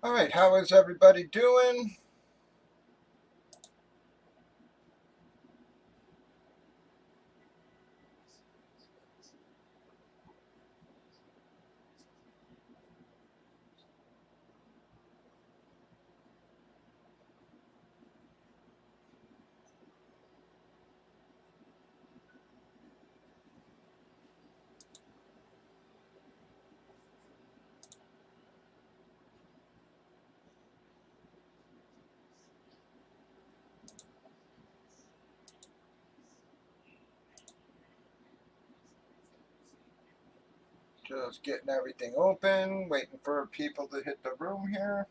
All right, how is everybody doing? Just getting everything open, waiting for people to hit the room here.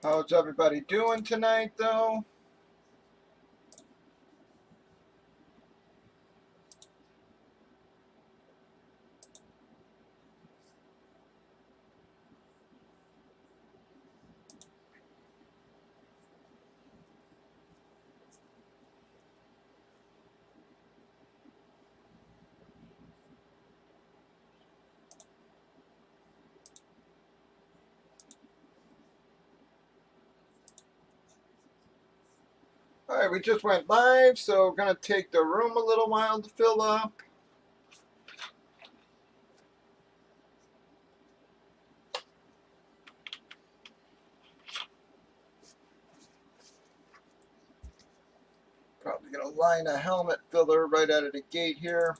How's everybody doing tonight, though? All right, we just went live, so we're going to take the room a little while to fill up. Probably going to line a helmet filler right out of the gate here.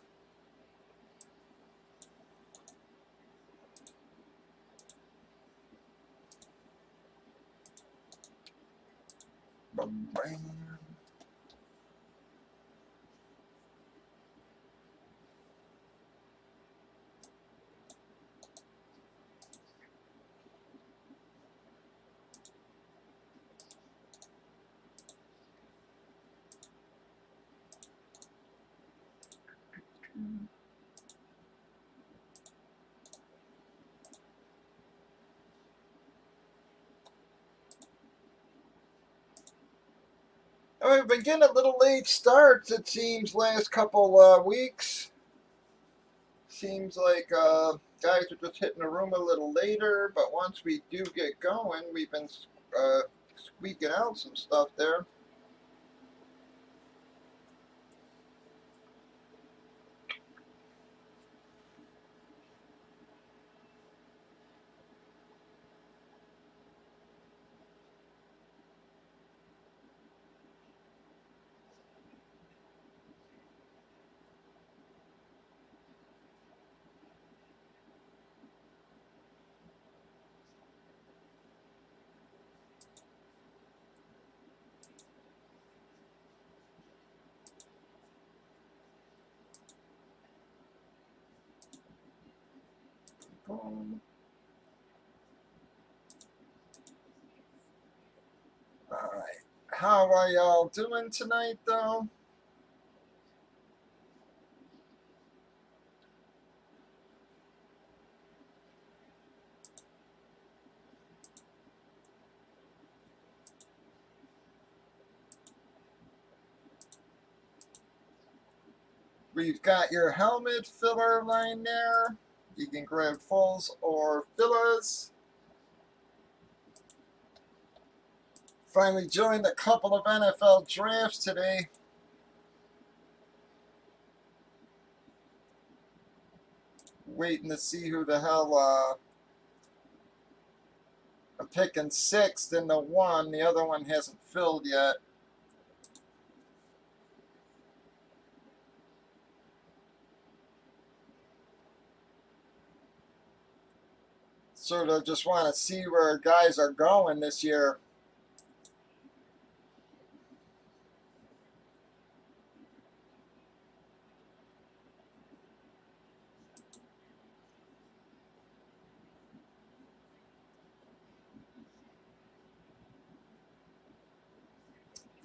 Bang. All right, we've been getting a little late starts, it seems, last couple weeks. Seems like guys are just hitting the room a little later, but once we do get going, we've been squeaking out some stuff there. All right. How are y'all doing tonight, though? We've got your helmet filler line there. You can grab fulls or fillers. Finally joined a couple of NFL drafts today. Waiting to see who the hell I'm picking sixth in the one. The other one hasn't filled yet. Sort of just want to see where guys are going this year.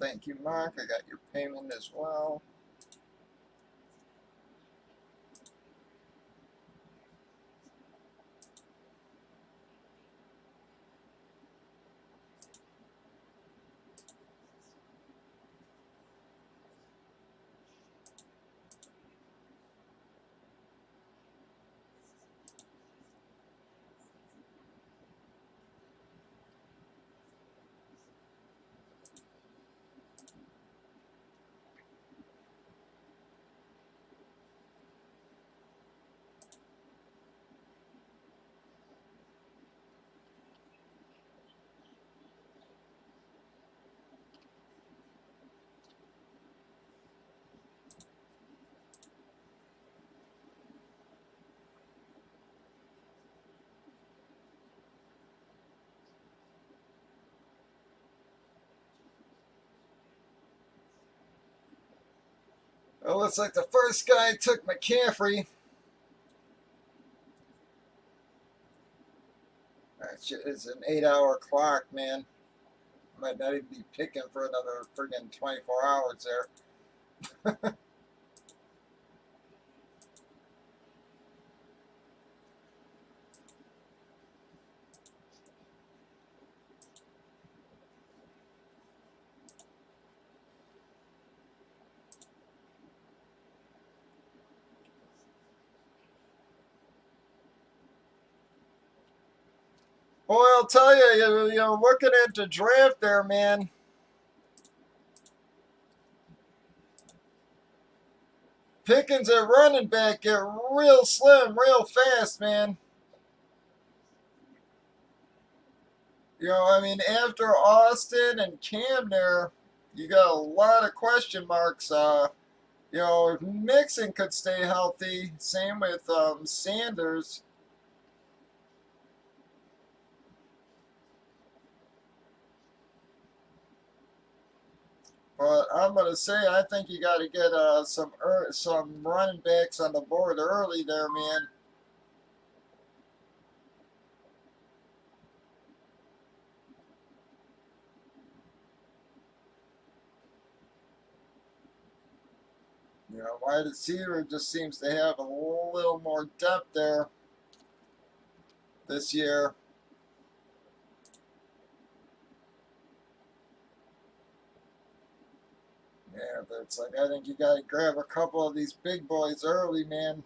Thank you, Mark. I got your payment as well. Well, looks like the first guy took McCaffrey. That shit is an 8-hour clock, man. Might not even be picking for another friggin' 24 hours there. Boy, I'll tell you, you're looking at the draft there, man. Pickens at running back get real slim, real fast, man. I mean, after Austin and Cam there, you got a lot of question marks. If Mixon could stay healthy, same with Sanders. But I'm gonna say I think you got to get some running backs on the board early there, man. Wide receiver just seems to have a little more depth there this year. Yeah, but it's like I think you got to grab a couple of these big boys early, man.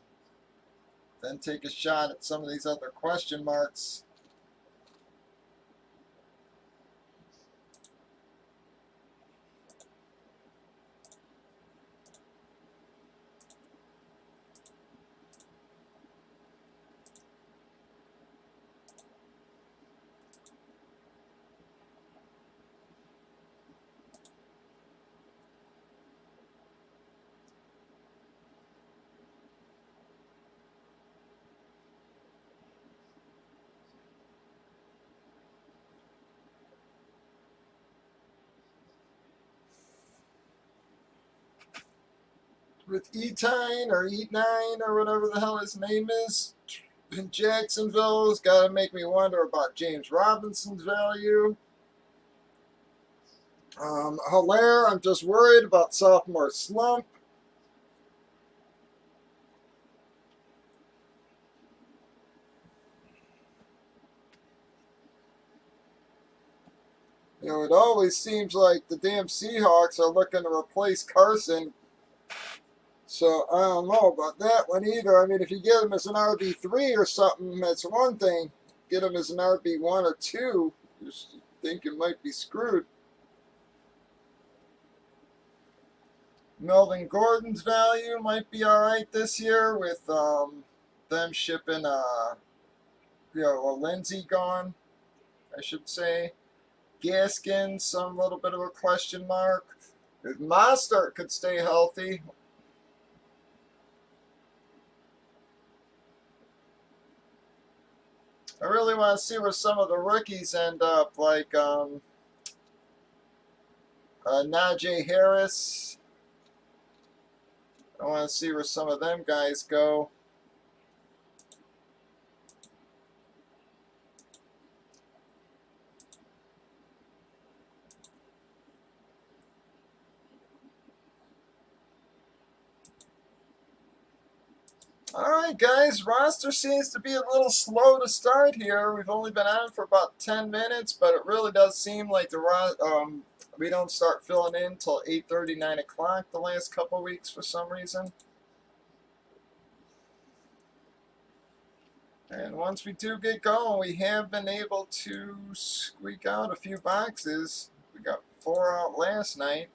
Then take a shot at some of these other question marks. With E9 or E9 or whatever the hell his name is in Jacksonville's got to make me wonder about James Robinson's value. Hilaire, I'm just worried about sophomore slump. It always seems like the damn Seahawks are looking to replace Carson. So I don't know about that one either. I mean, if you get him as an RB3 or something, that's one thing. Get him as an RB1 or 2, you think you might be screwed. Melvin Gordon's value might be all right this year with them shipping a Lindsey gone, I should say. Gaskins, some little bit of a question mark. If Mostert could stay healthy, I really want to see where some of the rookies end up, like Najee Harris. I want to see where some of them guys go. Alright guys, roster seems to be a little slow to start here. We've only been on for about 10 minutes, but it really does seem like we don't start filling in until 8:30, 9 o'clock the last couple weeks for some reason. And once we do get going, we have been able to squeak out a few boxes. We got 4 out last night.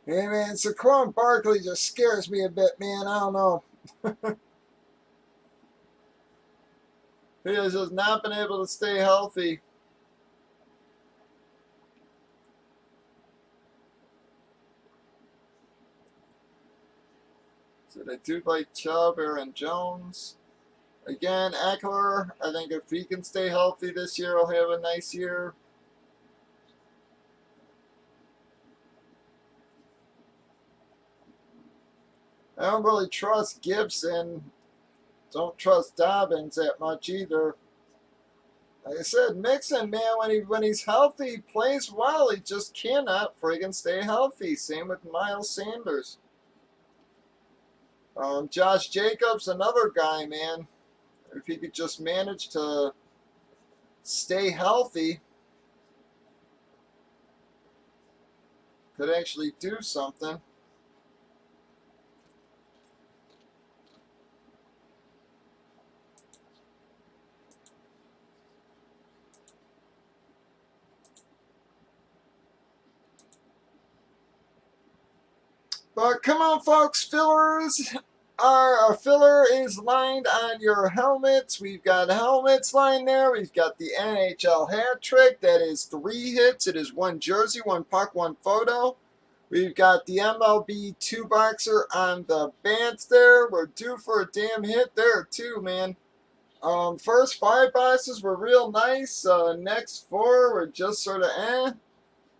Hey man, Saquon Barkley just scares me a bit, man. I don't know. He has just not been able to stay healthy. So they do like Chubb, Aaron Jones. Again, Eckler, I think if he can stay healthy this year, he'll have a nice year. I don't really trust Gibson. Don't trust Dobbins that much either. Like I said, Mixon, man, when he's healthy, he plays well. He just cannot friggin' stay healthy. Same with Miles Sanders. Josh Jacobs, another guy, man. If he could just manage to stay healthy, could actually do something. But come on, folks, fillers. Our filler is lined on your helmets. We've got helmets lined there. We've got the NHL hat trick. That is 3 hits. It is 1 jersey, 1 puck, 1 photo. We've got the MLB 2-boxer on the bands there. We're due for a damn hit there, too, man. First 5 boxes were real nice. Next 4 were just sort of eh.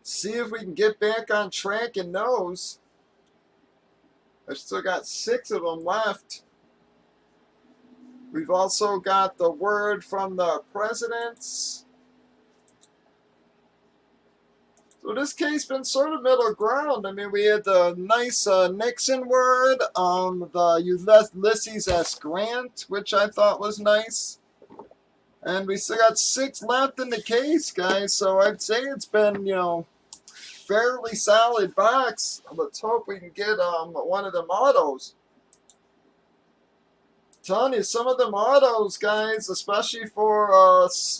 See if we can get back on track in those. I've still got 6 of them left. We've also got the word from the presidents. So this case been sort of middle ground. I mean, we had the nice Nixon word, the Ulysses S. Grant, which I thought was nice. And we still got 6 left in the case, guys. So I'd say it's been, fairly solid box. Let's hope we can get one of them autos. Telling you, some of them autos, guys, especially for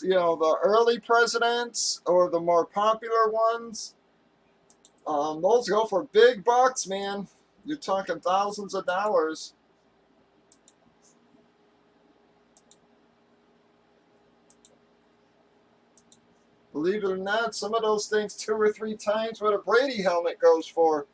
the early presidents or the more popular ones, those go for big bucks, man. You're talking thousands of dollars. Believe it or not, some of those things 2 or 3 times what a Brady helmet goes for.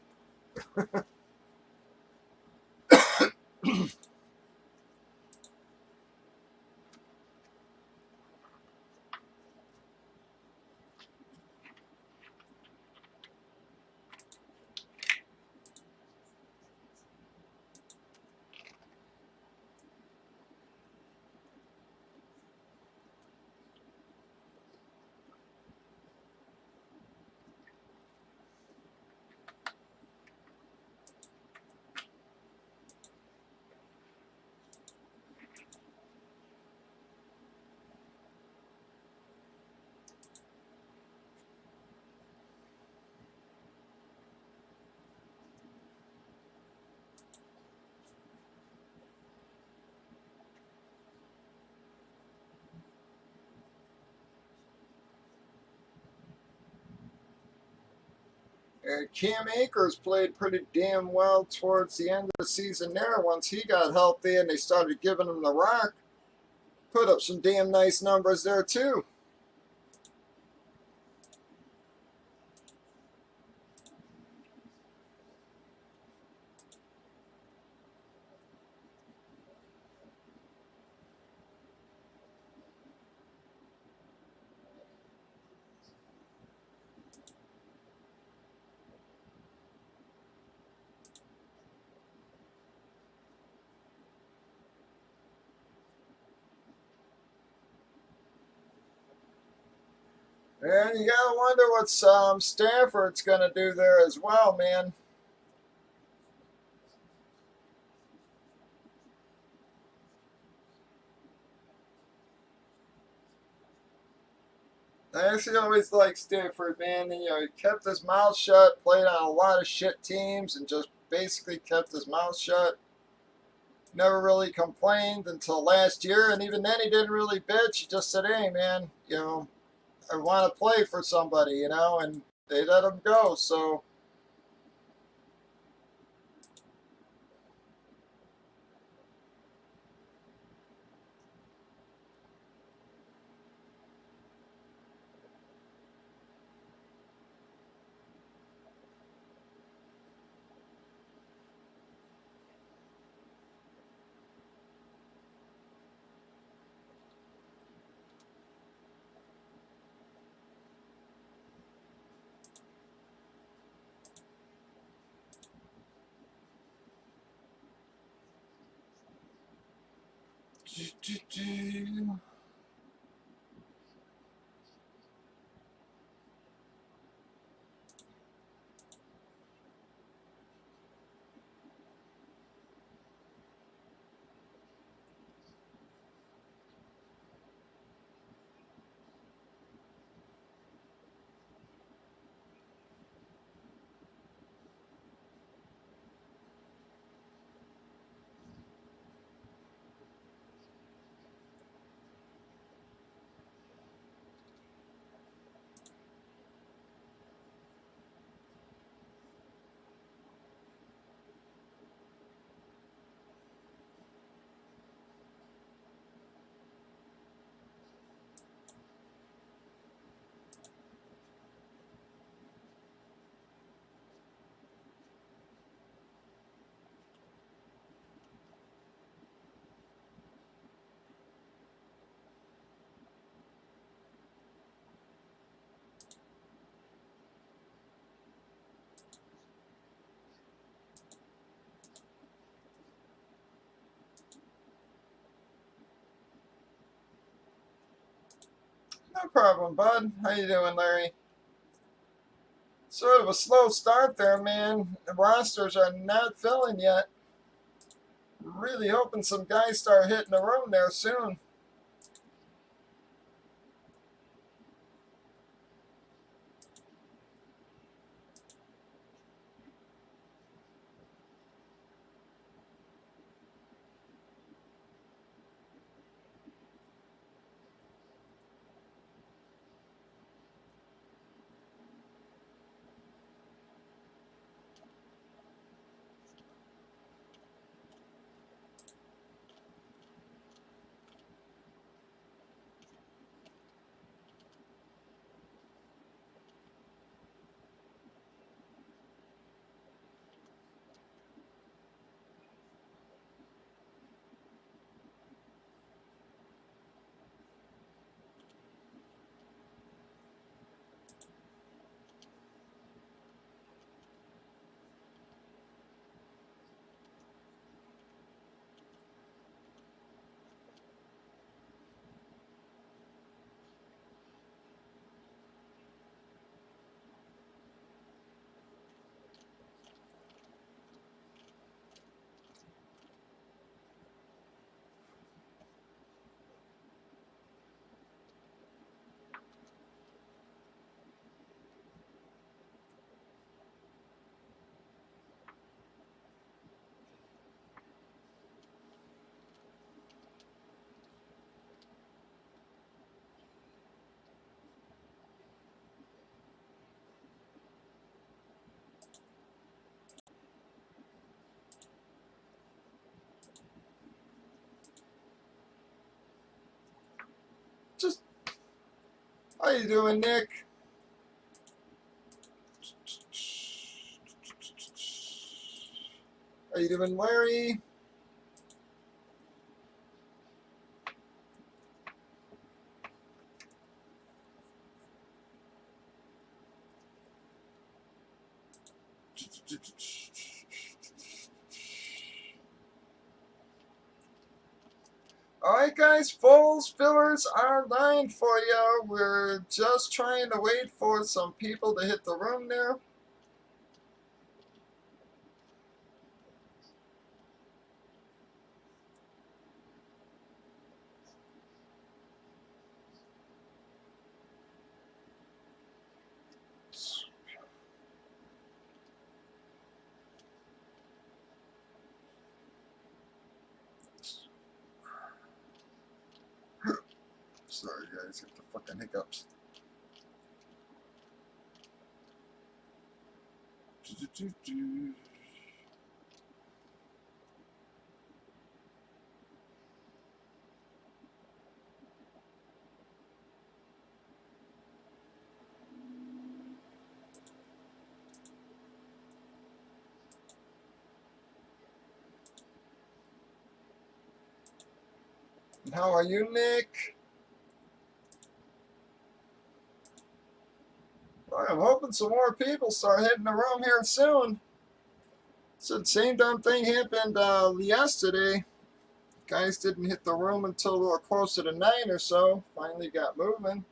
And Cam Akers played pretty damn well towards the end of the season there. Once he got healthy and they started giving him the rock, put up some damn nice numbers there too. And you gotta wonder what Stanford's gonna do there as well, man. I actually always liked Stanford, man. And, he kept his mouth shut, played on a lot of shit teams, and just basically kept his mouth shut. Never really complained until last year, and even then he didn't really bitch. He just said, "Hey, man, I want to play for somebody, and they let him go." So, no problem, bud. How you doing, Larry? Sort of a slow start there, man. The rosters are not filling yet. Really hoping some guys start hitting the room there soon. Just how you doing, Nick? How you doing, Larry? Alright guys, fulls fillers are lined for you. We're just trying to wait for some people to hit the room there. Sorry guys, get the fucking hiccups. How are you, Nick? I'm hoping some more people start hitting the room here soon. So the same damn thing happened yesterday. Guys didn't hit the room until we were closer to 9 or so. Finally got moving.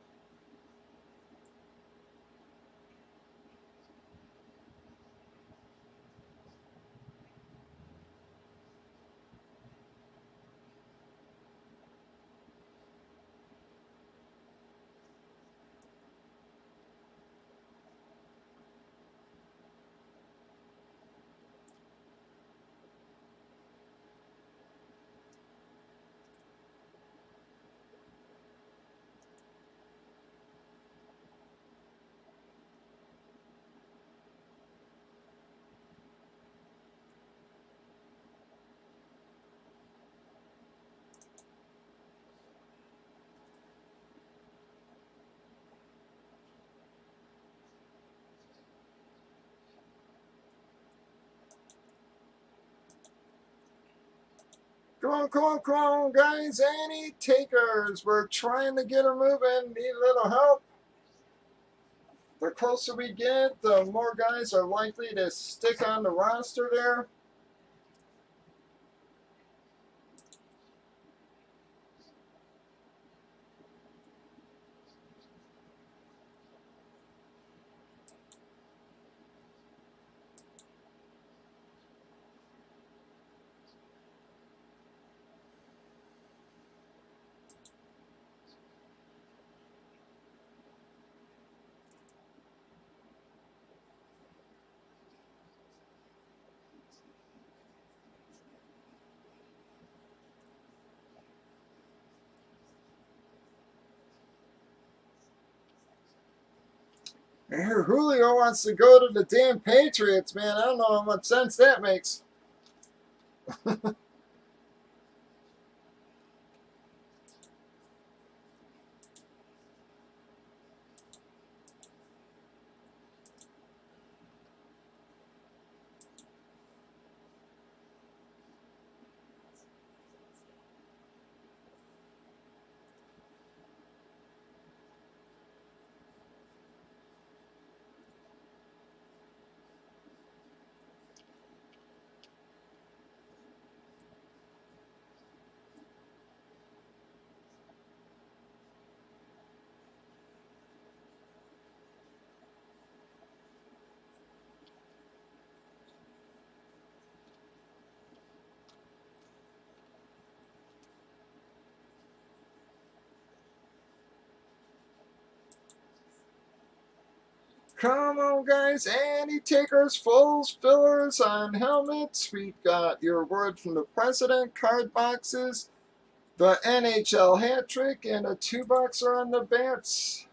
Come on, guys. Any takers? We're trying to get them moving. Need a little help. The closer we get, the more guys are likely to stick on the roster there. And here Julio wants to go to the damn Patriots, man. I don't know how much sense that makes. Come on, guys. Any takers, fulls, fillers on helmets. We've got your word from the president, card boxes, the NHL hat trick, and a 2-boxer on the bats.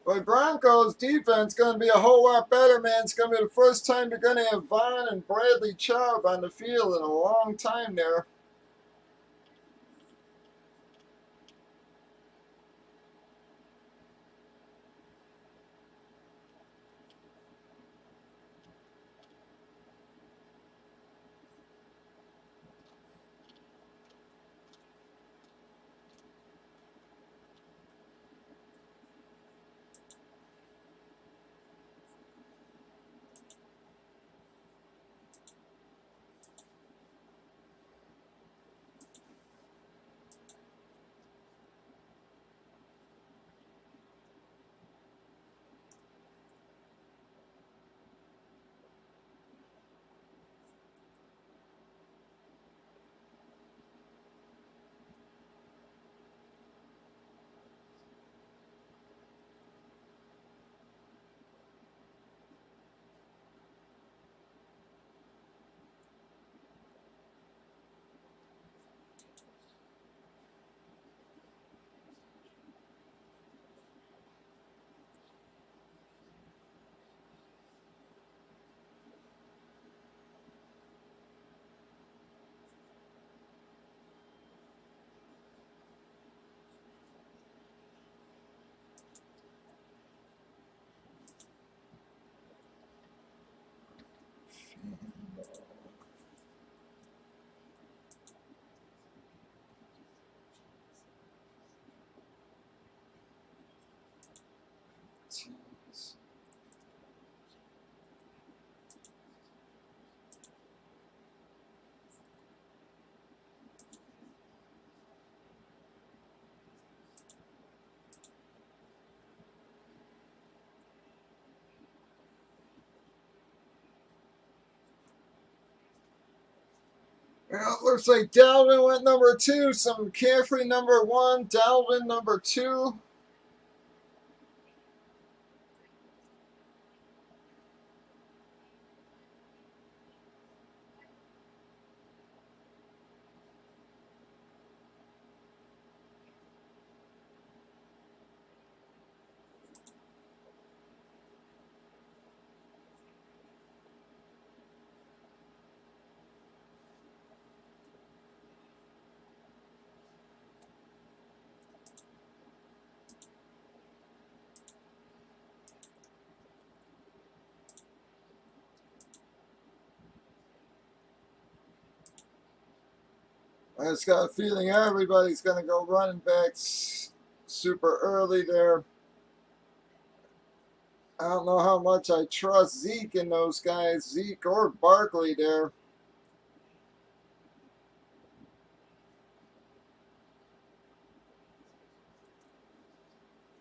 But Broncos defense going to be a whole lot better, man. It's going to be the first time they're going to have Vaughn and Bradley Chubb on the field in a long time there. Well, it looks like Dalvin went number 2, some McCaffrey number 1, Dalvin number 2. I just got a feeling everybody's going to go running back super early there. I don't know how much I trust Zeke in those guys, Zeke or Barkley there.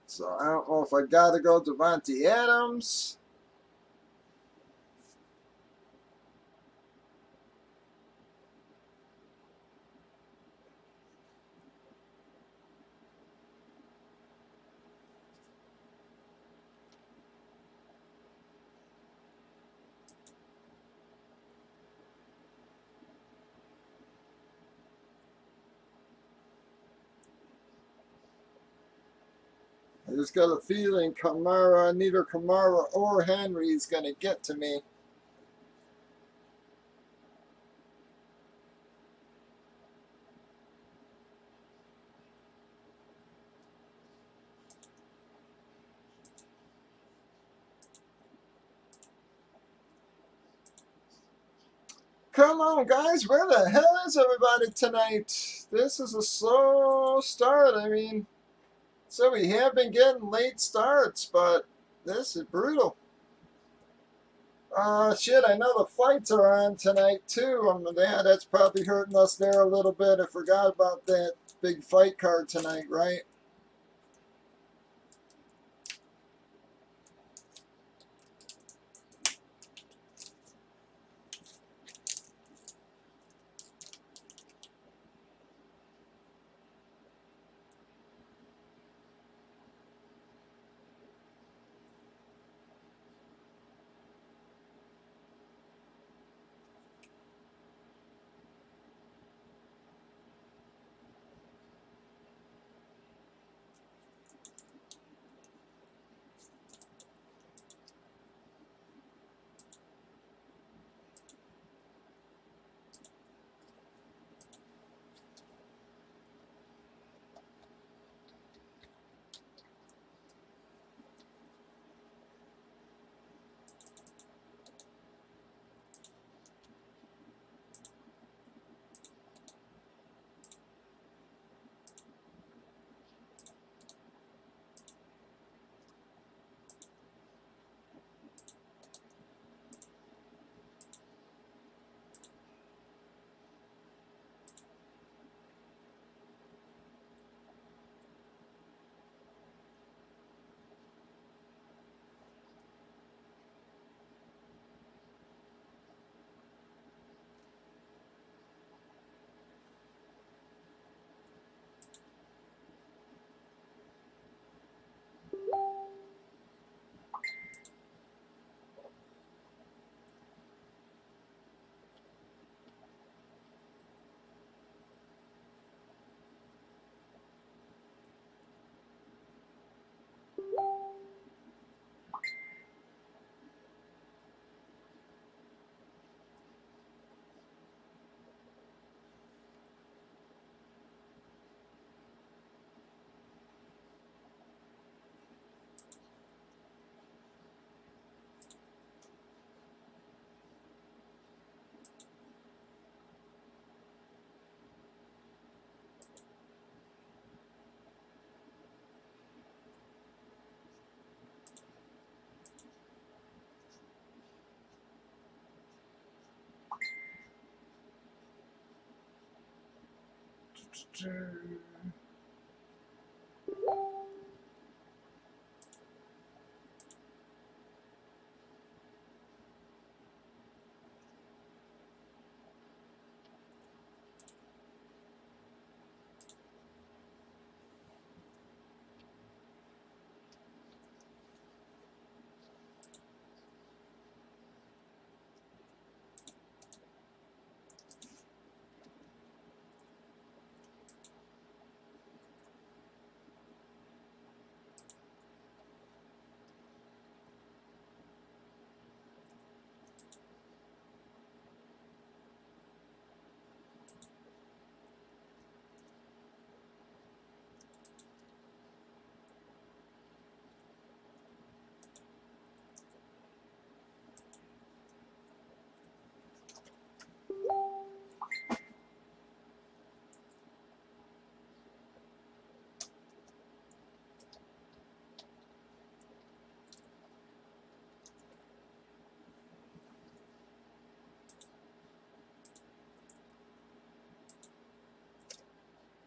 So I don't know if I got to go Devontae Adams. I just got a feeling neither Kamara or Henry is going to get to me. Come on, guys. Where the hell is everybody tonight? This is a slow start. I mean, so we have been getting late starts, but this is brutal. Shit, I know the fights are on tonight, too. Yeah, that's probably hurting us there a little bit. I forgot about that big fight card tonight, right?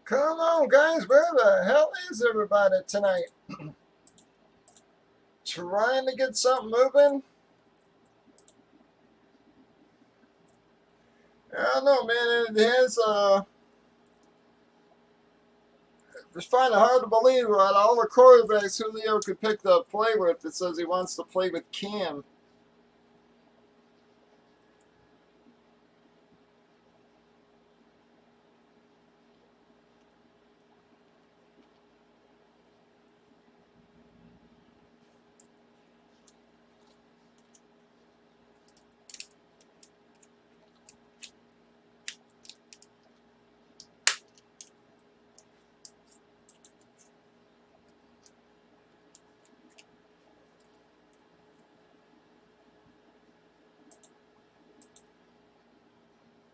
Come on, guys. Where the hell is everybody tonight? Trying to get something moving? I don't know, man. It has, just find it hard to believe out all the quarterbacks Julio could pick to play with. It says he wants to play with Cam.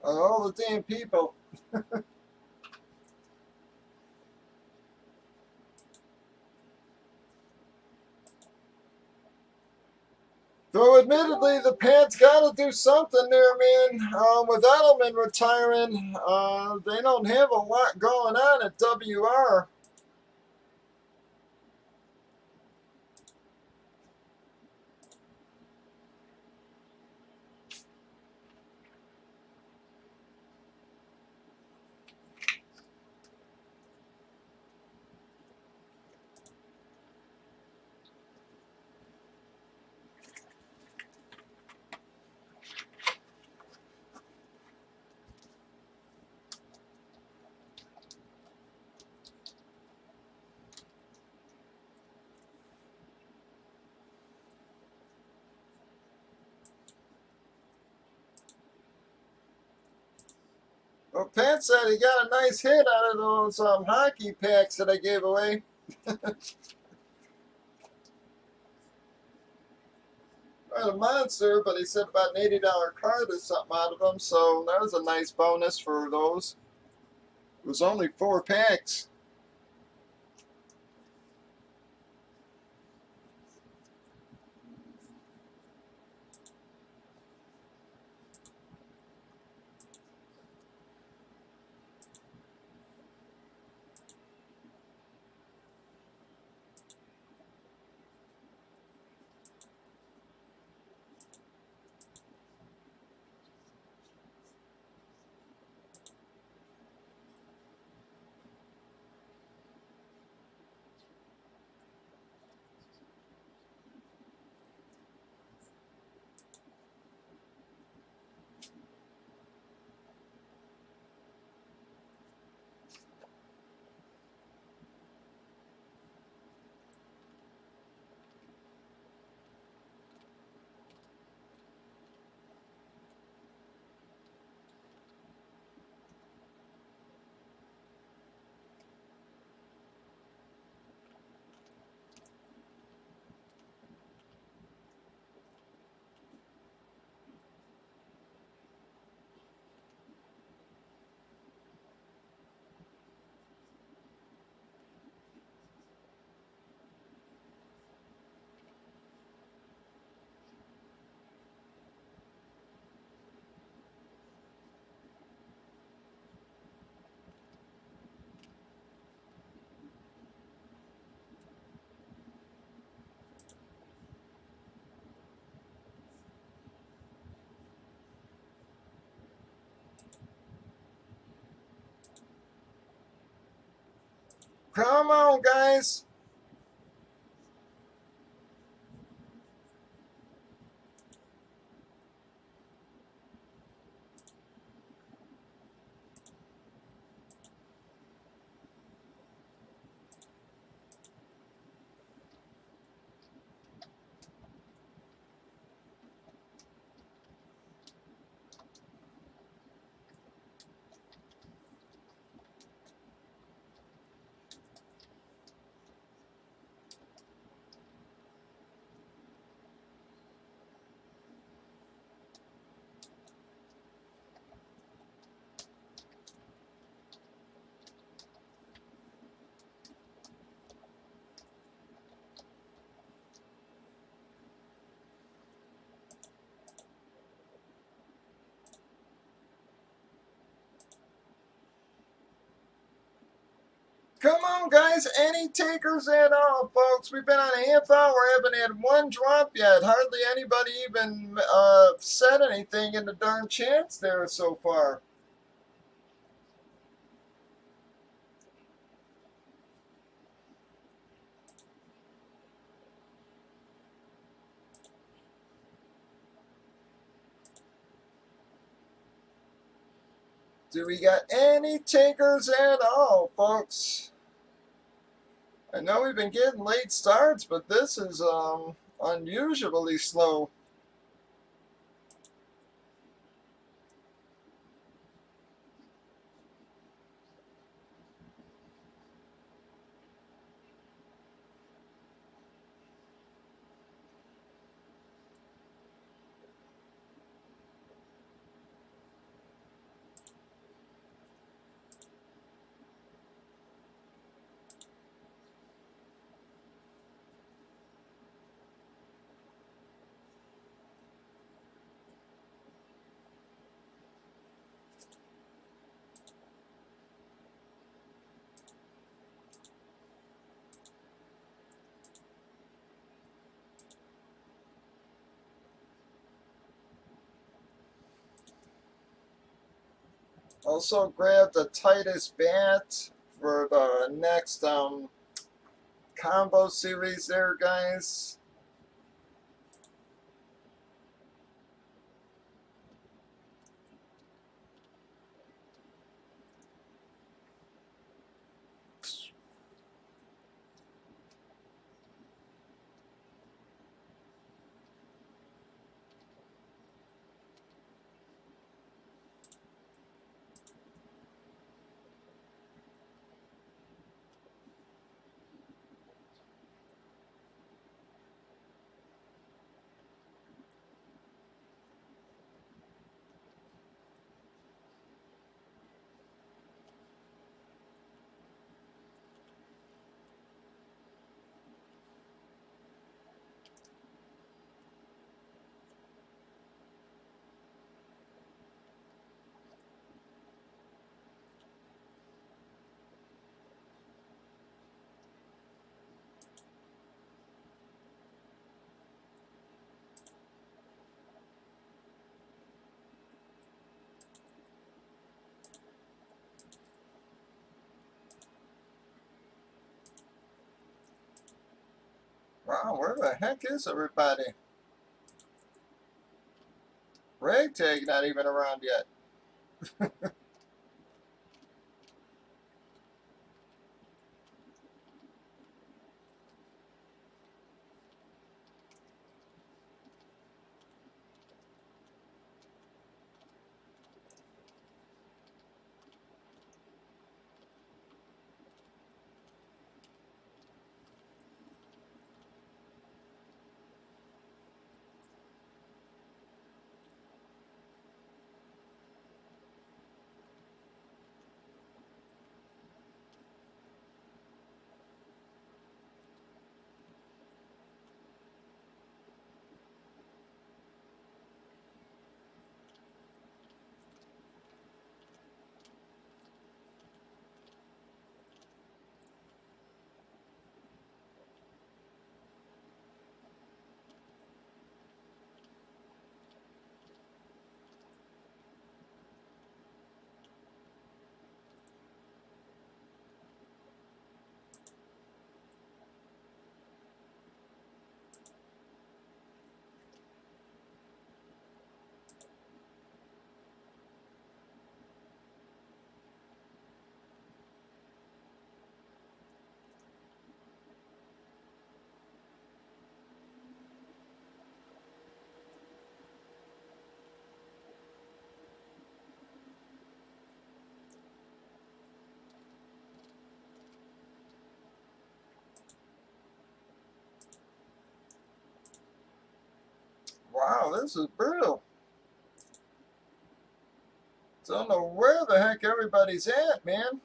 All the damn people. Though admittedly, the Pats got to do something there, man. With Edelman retiring, they don't have a lot going on at WR. Well, Pat said he got a nice hit out of those hockey packs that I gave away. Not a monster, but he said about an $80 card or something out of them, so that was a nice bonus for those. It was only 4 packs. Come on, guys. Come on, guys. Any takers at all, folks? We've been on a half hour. Haven't had one drop yet. Hardly anybody even said anything in the darn chats there so far. Do we got any takers at all, folks? I know we've been getting late starts, but this is unusually slow. Also grab the tightest bat for the next combo series there, guys. Wow, where the heck is everybody? Ragtag not even around yet. Wow, this is brutal. Don't know where the heck everybody's at, man.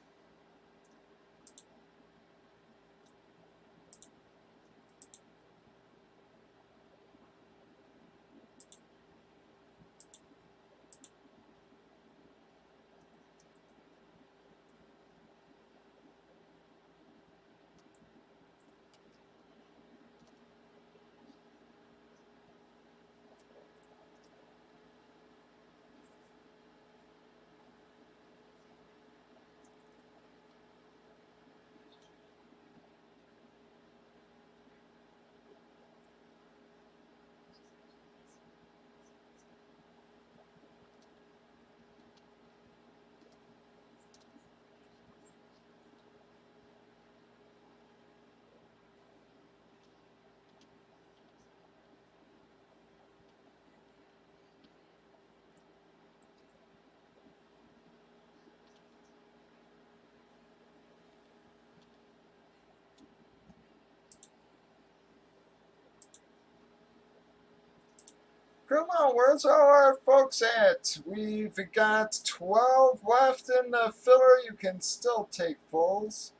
Come on, where's all our folks at? We've got 12 left in the filler. You can still take fulls.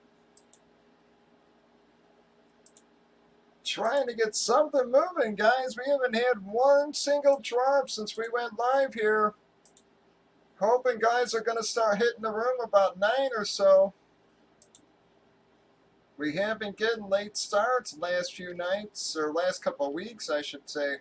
Trying to get something moving, guys. We haven't had one single drop since we went live here. Hoping guys are going to start hitting the room about 9 or so. We have been getting late starts last few nights, or last couple of weeks, I should say.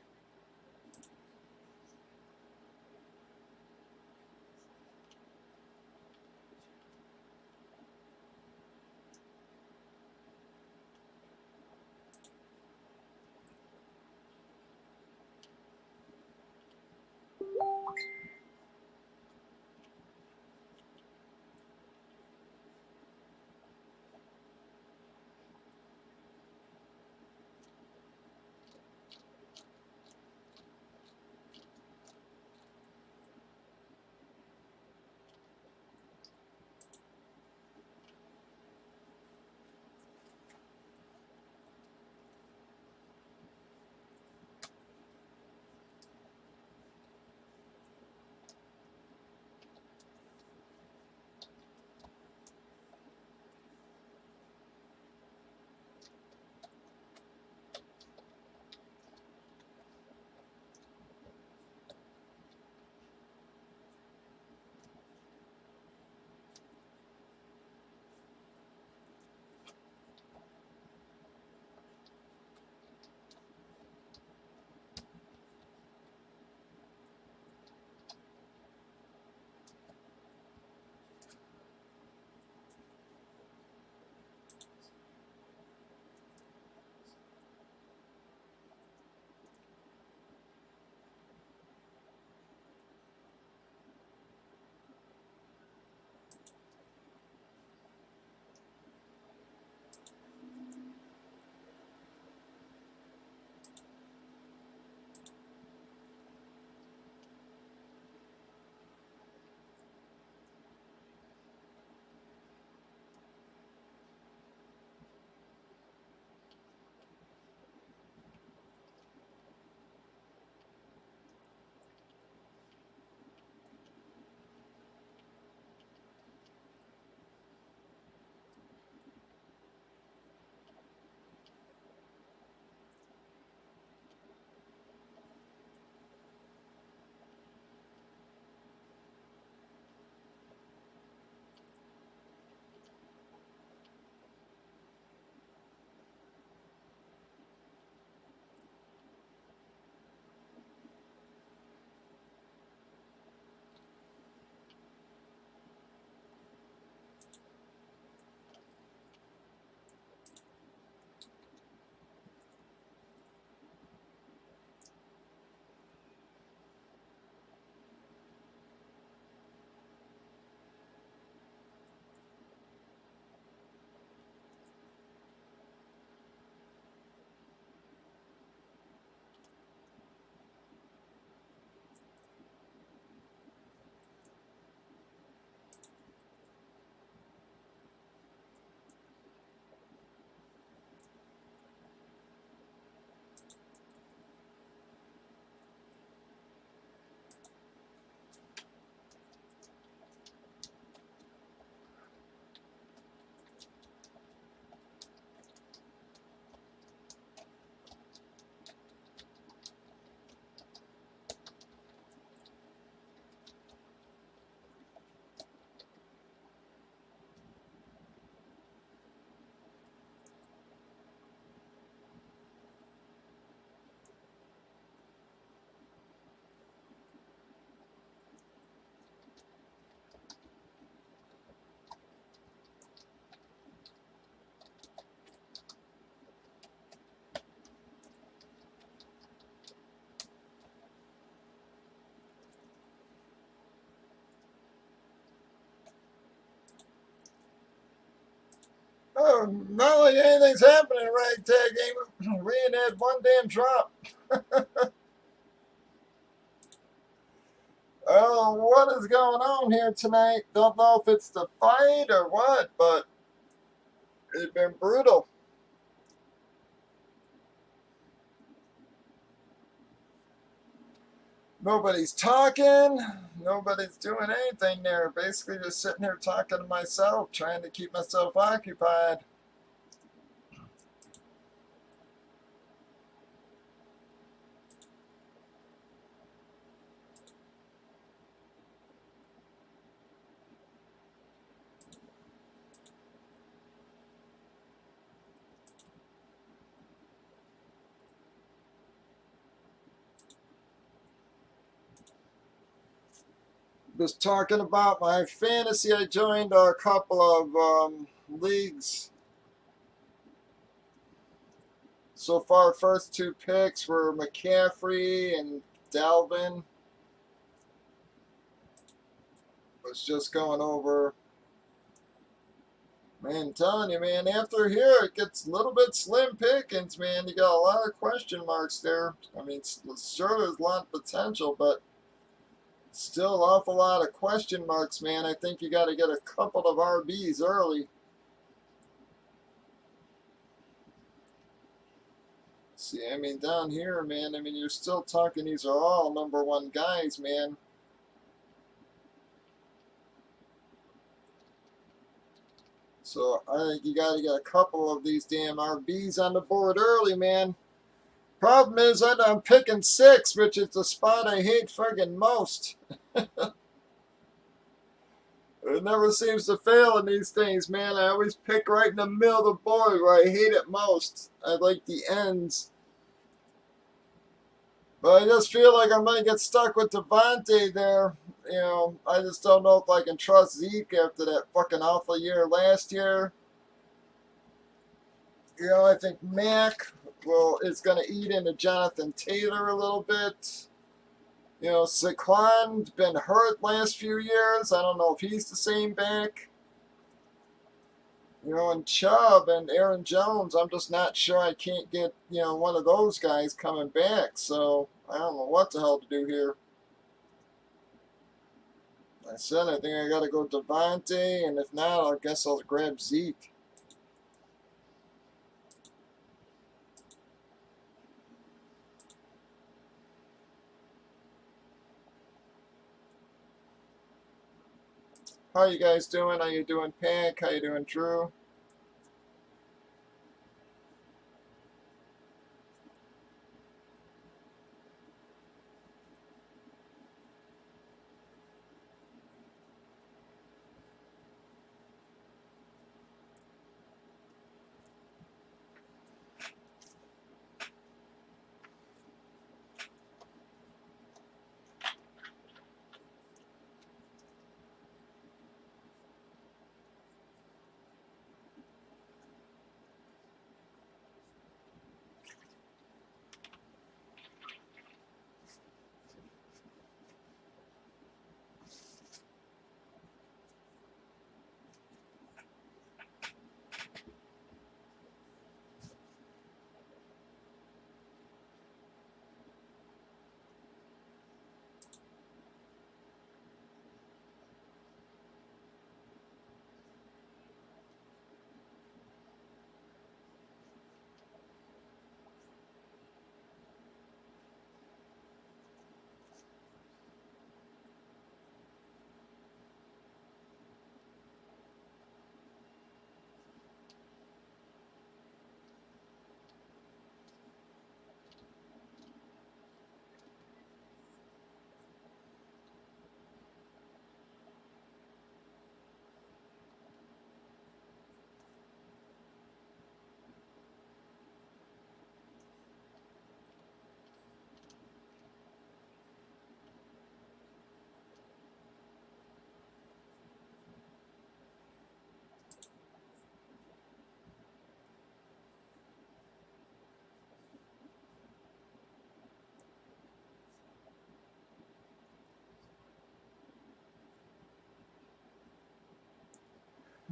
Not like anything's happening in Ragtag Game. We ain't had one damn drop. Oh, what is going on here tonight? Don't know if it's the fight or what, but it's been brutal. Nobody's talking. Nobody's doing anything there. Basically just sitting here talking to myself, trying to keep myself occupied. Just talking about my fantasy. I joined a couple of leagues. So far, first two picks were McCaffrey and Dalvin. Was just going over. Man, telling you, man, after here it gets a little bit slim pickings, man. You got a lot of question marks there. I mean, sure, there's a lot of potential, but still an awful lot of question marks, man. I think you got to get a couple of RBs early. See, I mean, down here, man, I mean, you're still talking, these are all #1 guys, man. So I think you got to get a couple of these damn RBs on the board early, man. Problem is that I'm picking 6, which is the spot I hate friggin' most. It never seems to fail in these things, man. I always pick right in the middle of the board where I hate it most. I like the ends. But I just feel like I'm going to get stuck with Devontae there. You know, I just don't know if I can trust Zeke after that fucking awful year last year. You know, I think Mac is going to eat into Jonathan Taylor a little bit. You know, Saquon's been hurt last few years. I don't know if he's the same back. You know, and Chubb and Aaron Jones, I'm just not sure I can't get, you know, one of those guys coming back. So I don't know what the hell to do here. I said I think I got to go Devontae, and if not, I guess I'll grab Zeke. How you guys doing? How you doing, Pack? How you doing, Drew?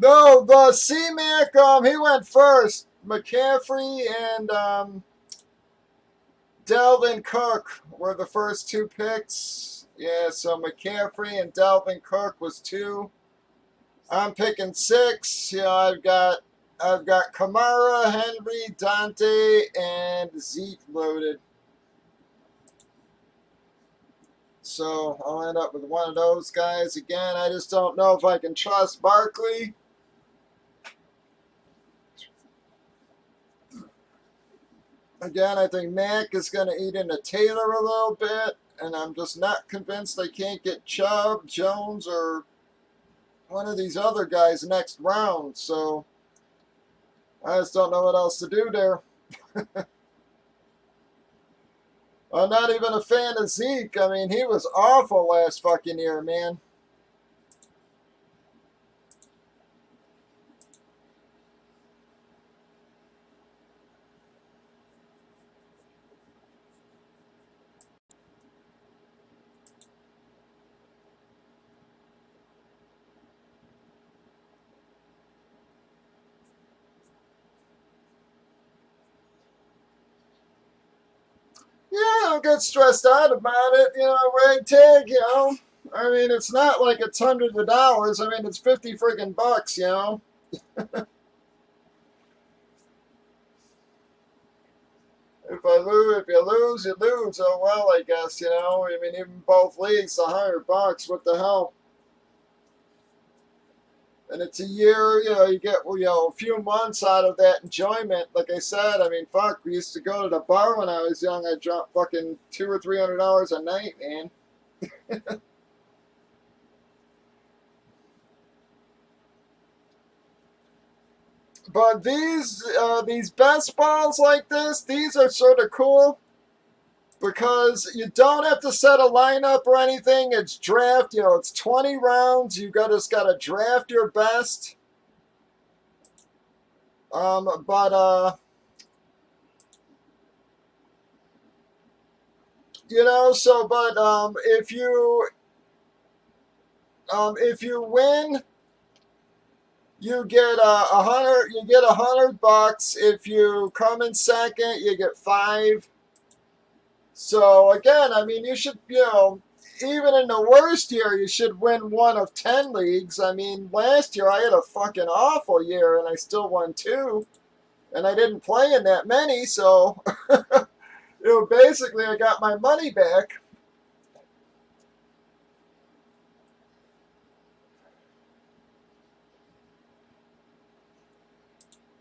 No, the C-Mac, he went first. McCaffrey and Dalvin Cook were the first two picks. Yeah, so McCaffrey and Dalvin Cook was two. I'm picking six. You know, I've got Kamara, Henry, Dante, and Zeke loaded. So I'll end up with one of those guys again. I just don't know if I can trust Barkley. Again, I think Mac is going to eat into Taylor a little bit, and I'm just not convinced I can't get Chubb, Jones, or one of these other guys next round. So I just don't know what else to do there. I'm not even a fan of Zeke. I mean, he was awful last fucking year, man. Yeah, I don't get stressed out about it. You know, ragtag, you know. I mean, it's not like it's hundreds of dollars. I mean, it's 50 friggin' bucks, you know. If you lose, you lose. Oh well, I guess, you know. I mean, even both leagues, $100. What the hell? And it's a year, you know, you get, you know, a few months out of that enjoyment. Like I said, I mean, fuck, we used to go to the bar when I was young. I dropped fucking $200 or $300 a night, man. But these best balls like this, these are sort of cool because you don't have to set a lineup or anything. It's draft, you know, it's 20 rounds. You just got to draft your best. But you know, so but if you win, you get $100. You get $100. If you come in second, you get five. So again, I mean, you should, you know, even in the worst year, you should win one of 10 leagues. I mean, last year I had a fucking awful year and I still won two, and I didn't play in that many. So, you know, basically I got my money back.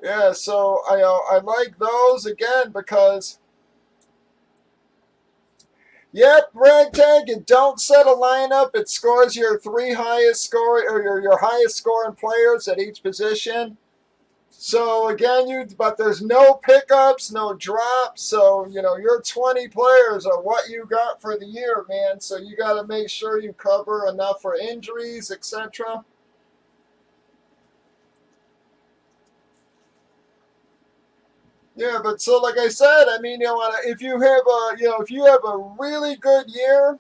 Yeah, so I like those again because yep, ragtag, you don't set a lineup. It scores your three highest score or your highest scoring players at each position. So again, but there's no pickups, no drops. So you know your 20 players are what you got for the year, man. So you got to make sure you cover enough for injuries, etc. Yeah, but so like I said, I mean, you know, if you have if you have a really good year,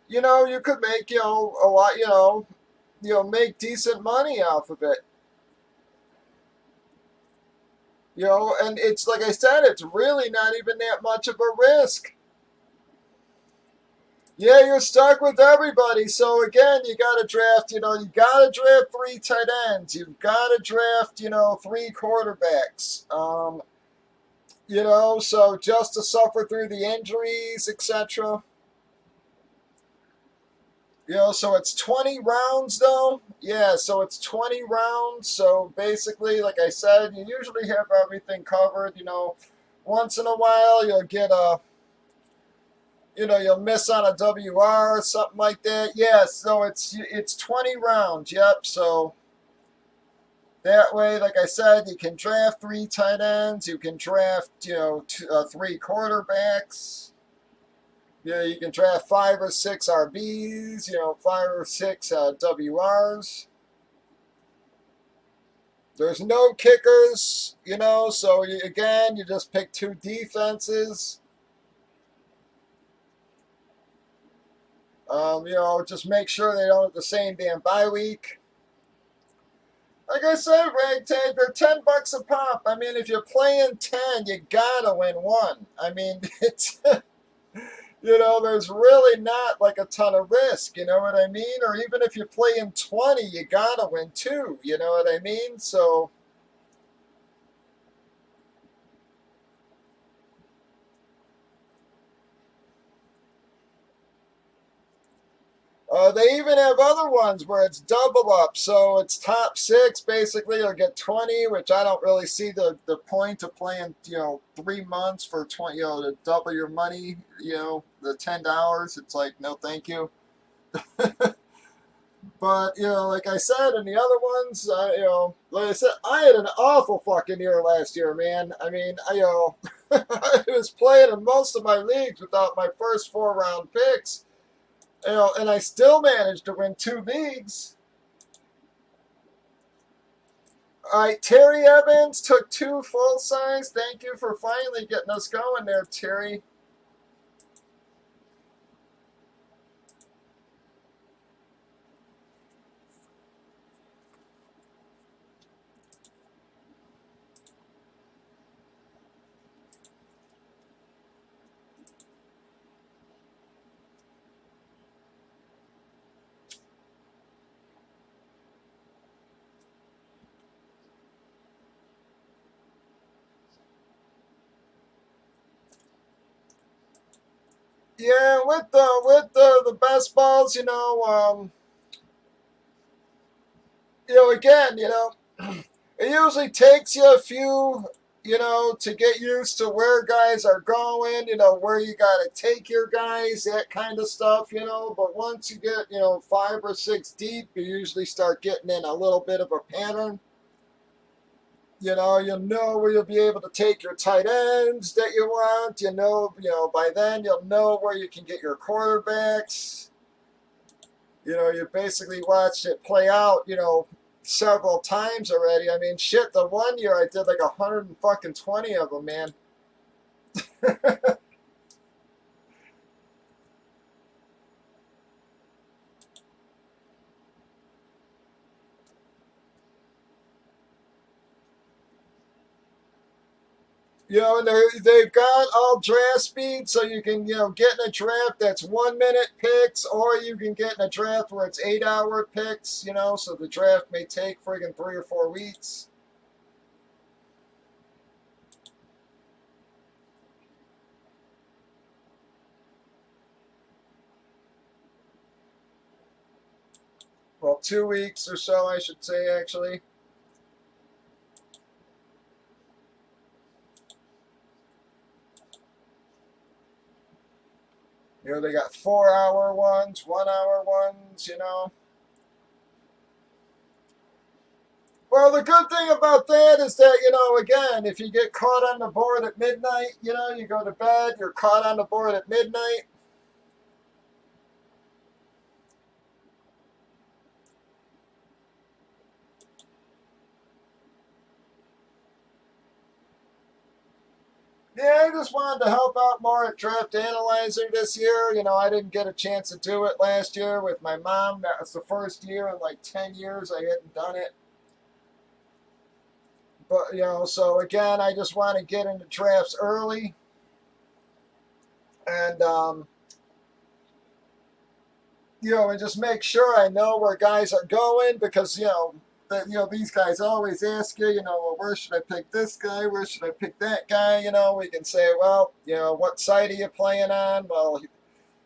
you know, you could make, you know, a lot, make decent money off of it. You know, and it's like I said, it's really not even that much of a risk. Yeah, you're stuck with everybody. So again, you got to draft. You got to draft three tight ends. You've got to draft. Three quarterbacks. So just to suffer through the injuries, etc. So it's 20 rounds though. Yeah, so it's 20 rounds. So basically, like I said, you usually have everything covered. Once in a while you'll get you'll miss on a WR or something like that. Yeah, so it's 20 rounds. Yep. So that way, like I said, you can draft three tight ends. You can draft three quarterbacks. Yeah, you can draft 5 or 6 RBs, 5 or 6 WRs. There's no kickers, so again, you just pick two defenses. Just make sure they don't have the same damn bye week. Like I said, Ragtag, they're $10 a pop. I mean, if you're playing 10, you gotta win one. I mean, it's there's really not like a ton of risk. You know what I mean? Or even if you're playing 20, you gotta win two. You know what I mean? So. They even have other ones where it's double up, so it's top six. Basically, you'll get 20, which I don't really see the point of playing, 3 months for 20, to double your money. The $10. It's like no, thank you. But like I said, in the other ones, like I said, I had an awful fucking year last year, man. I mean, I was playing in most of my leagues without my first 4 round picks. And I still managed to win 2 leagues. All right, Terry Evans took 2 full size. Thank you for finally getting us going there, Terry. Yeah, with the best balls, again, it usually takes you a few, to get used to where guys are going, where you got to take your guys, that kind of stuff. But once you get, 5 or 6 deep, you usually start getting in a little bit of a pattern. You'll know where you'll be able to take your tight ends that you want. By then you'll know where you can get your quarterbacks. You basically watched it play out, several times already. I mean, shit, the one year I did like 120 of them, man. And they've got all draft speed, so you can, get in a draft that's 1 minute picks, or you can get in a draft where it's 8 hour picks, so the draft may take friggin' 3 or 4 weeks. Well, 2 weeks or so, I should say, actually. They got 4 hour ones, 1 hour ones. Well, the good thing about that is that, again, if you get caught on the board at midnight, you go to bed, you're caught on the board at midnight. Yeah, I just wanted to help out more at Draft Analyzer this year. I didn't get a chance to do it last year with my mom. That was the first year in like 10 years I hadn't done it. But, so again, I just want to get into drafts early. And, and just make sure I know where guys are going because, these guys always ask you, well, where should I pick this guy? Where should I pick that guy? We can say, well, what site are you playing on? Well,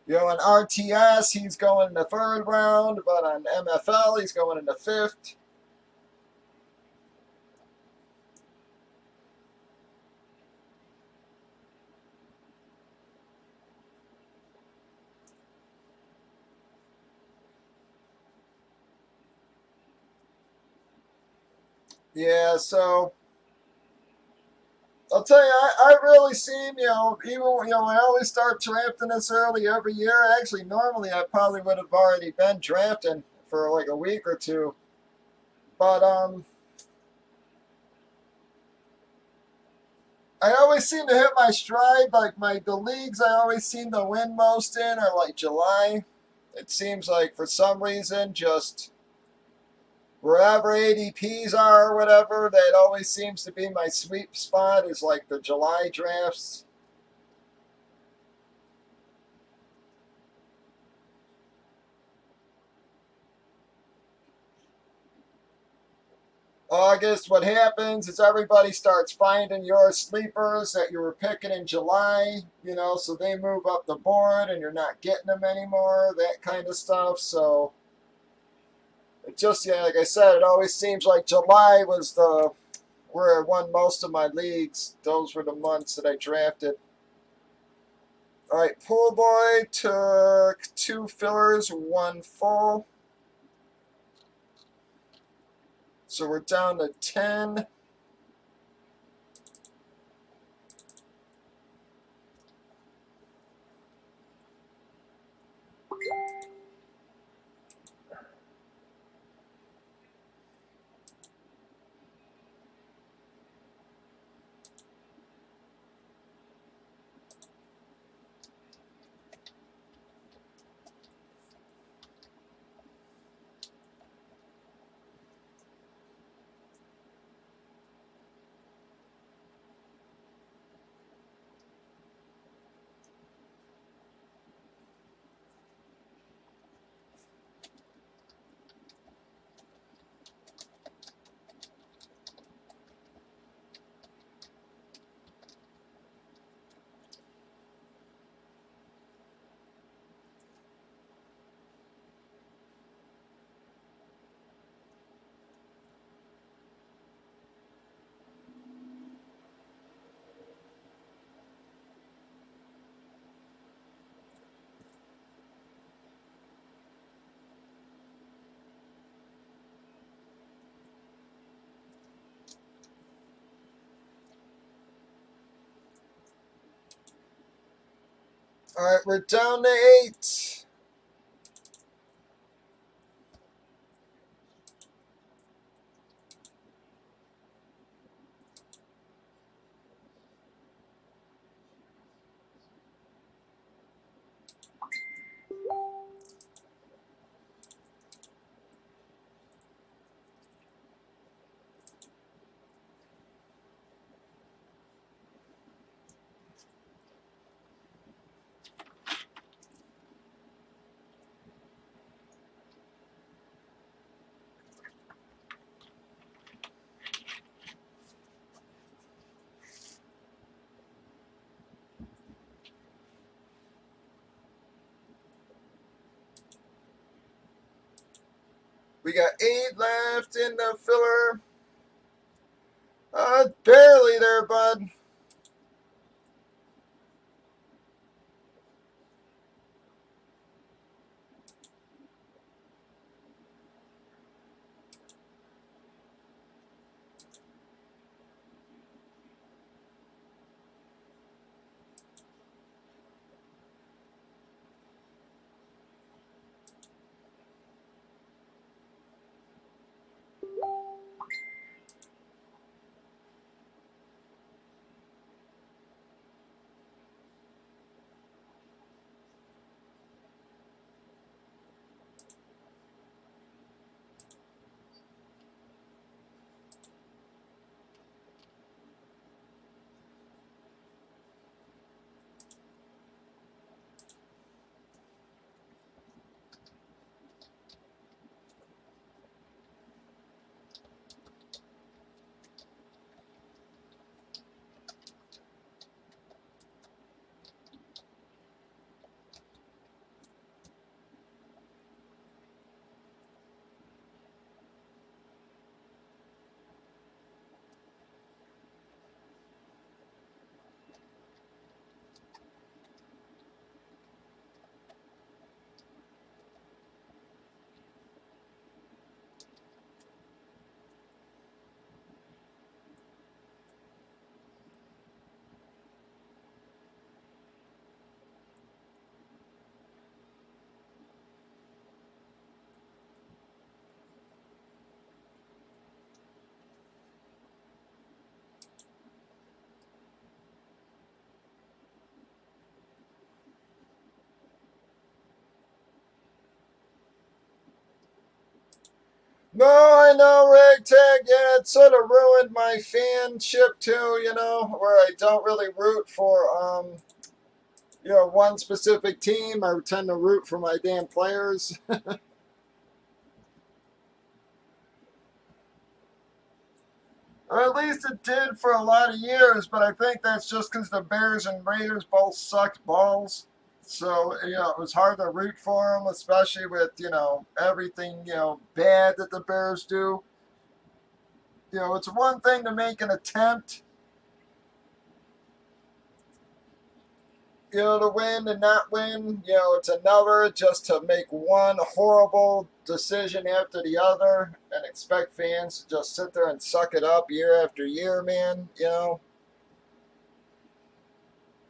on RTS, he's going in the 3rd round, but on MFL, he's going in the 5th. Yeah, so I'll tell you, I really seem, even, I always start drafting this early every year. Actually, normally I probably would have already been drafting for like a week or two. But, I always seem to hit my stride. Like the leagues I always seem to win most in are like July. It seems like for some reason, just wherever ADPs are or whatever, that always seems to be my sweet spot, is like the July drafts. August, what happens is everybody starts finding your sleepers that you were picking in July, so they move up the board and you're not getting them anymore, that kind of stuff. So it just, yeah, like I said, it always seems like July was where I won most of my leagues. Those were the months that I drafted. All right, Pool Boy took 2 fillers, 1 full. So we're down to 10. All right, we're down to 8. We got 8 left in the filler. Barely there, bud. No, I know, Ragtag. Yeah, it sort of ruined my fanship too. Where I don't really root for one specific team. I tend to root for my damn players. Or at least it did for a lot of years, but I think that's just because the Bears and Raiders both sucked balls. So, it was hard to root for them, especially with, everything, bad that the Bears do. It's one thing to make an attempt, to win and not win. It's another just to make one horrible decision after the other and expect fans to just sit there and suck it up year after year, man.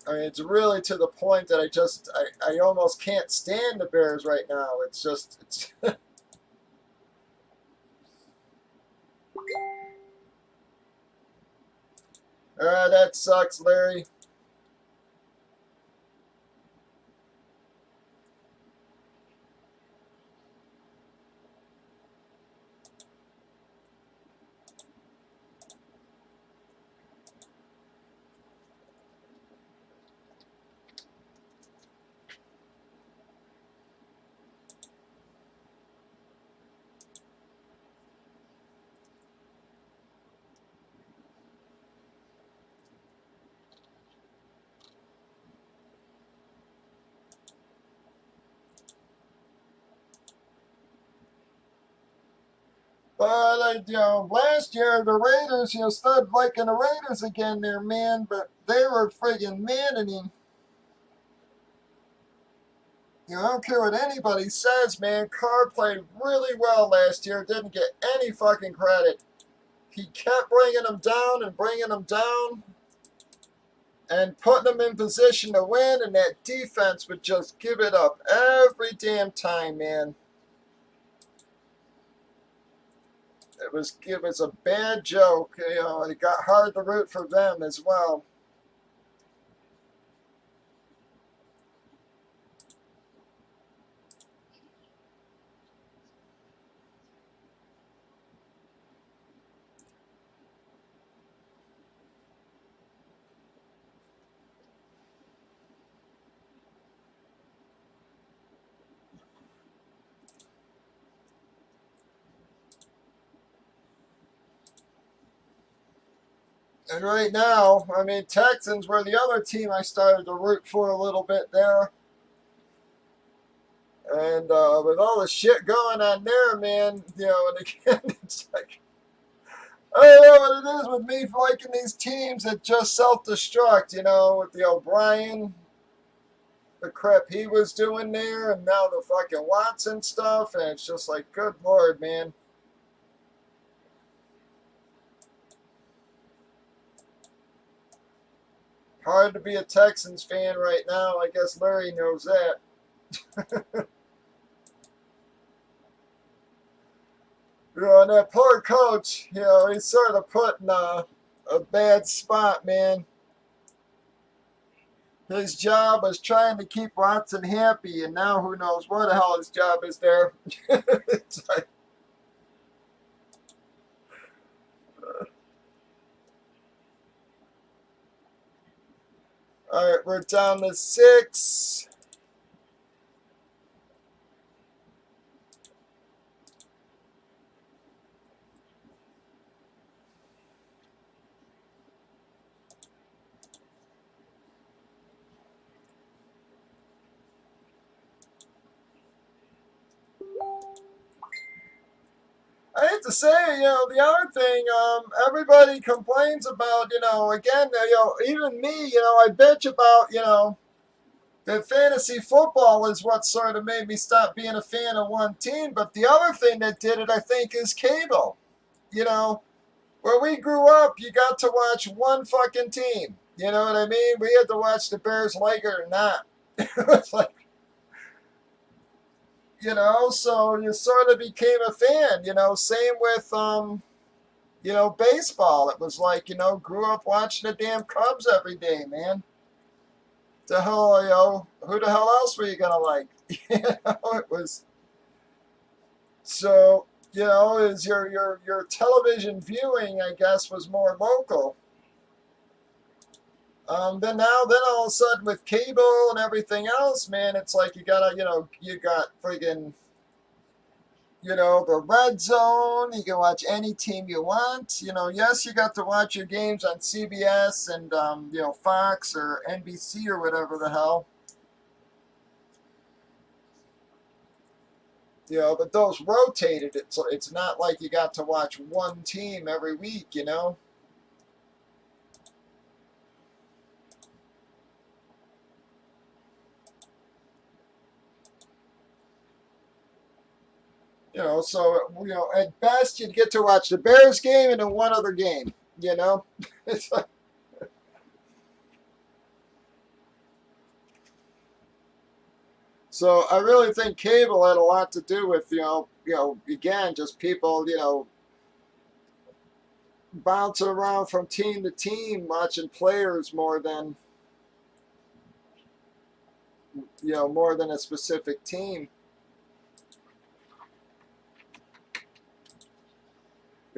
I mean, it's really to the point that I almost can't stand the Bears right now. It's that sucks, Larry. But last year the Raiders, started liking the Raiders again there, man. But they were friggin' maddening. I don't care what anybody says, man. Carr played really well last year. Didn't get any fucking credit. He kept bringing them down and bringing them down and putting them in position to win, and that defense would just give it up every damn time, man. It was a bad joke, and it got hard to root for them as well. And right now, I mean, Texans were the other team I started to root for a little bit there. And with all the shit going on there, man, and again, it's like, I don't know what it is with me liking these teams that just self-destruct, with the O'Brien, the crap he was doing there, and now the fucking Watson stuff, and it's just like, good lord, man. Hard to be a Texans fan right now. I guess Larry knows that. And that poor coach, he's sort of put in a bad spot, man. His job was trying to keep Watson happy, and now who knows where the hell his job is there. It's like, all right, we're down to 6. I hate to say, the other thing, everybody complains about, again, even me, I bitch about, that fantasy football is what sort of made me stop being a fan of one team. But the other thing that did it, I think, is cable. Where we grew up, you got to watch one fucking team. You know what I mean? We had to watch the Bears like it or not. It's like, so you sort of became a fan, same with, baseball. It was like, grew up watching the damn Cubs every day, man. The hell, who the hell else were you going to like? It was, so, you know, is your television viewing, I guess, was more local. Then all of a sudden with cable and everything else, man, it's like you gotta, you got friggin', the red zone. You can watch any team you want. Yes, you got to watch your games on CBS and, Fox or NBC or whatever the hell. But those rotated. It's not like you got to watch one team every week. So at best you'd get to watch the Bears game and then one other game. It's like, so I really think cable had a lot to do with again just people bouncing around from team to team watching players more than a specific team.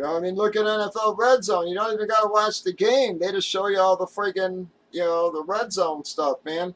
I mean, look at NFL Red Zone. You don't even got to watch the game. They just show you all the friggin', the Red Zone stuff, man.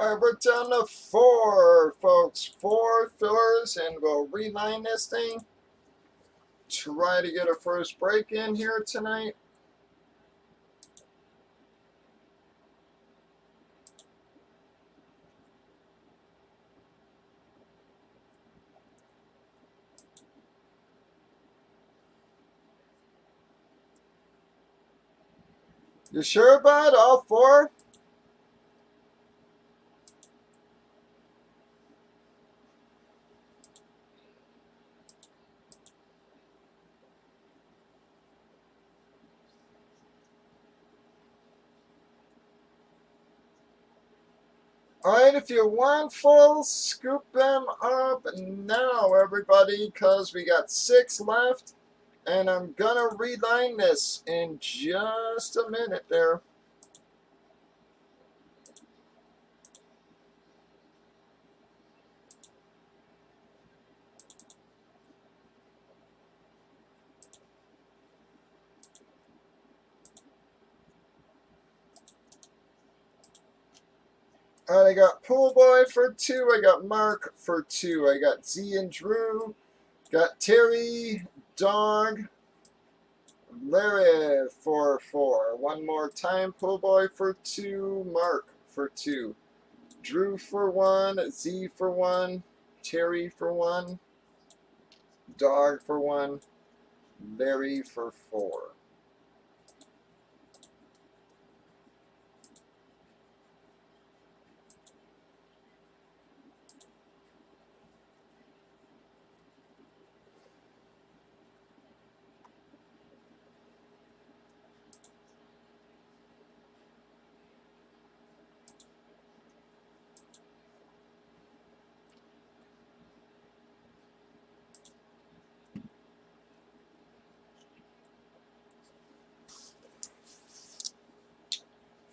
All right, we're down to 4, folks. 4 fillers, and we'll reline this thing. Try to get a first break in here tonight. You sure, bud? All 4? All right, if you want full, scoop them up now, everybody, because we got 6 left. And I'm gonna reline this in just a minute there. All right, I got Pool Boy for 2. I got Mark for 2. I got Z and Drew. Got Terry, Dog, Larry for 4. One more time. Pool Boy for 2. Mark for 2. Drew for 1. Z for 1. Terry for 1. Dog for 1. Larry for 4.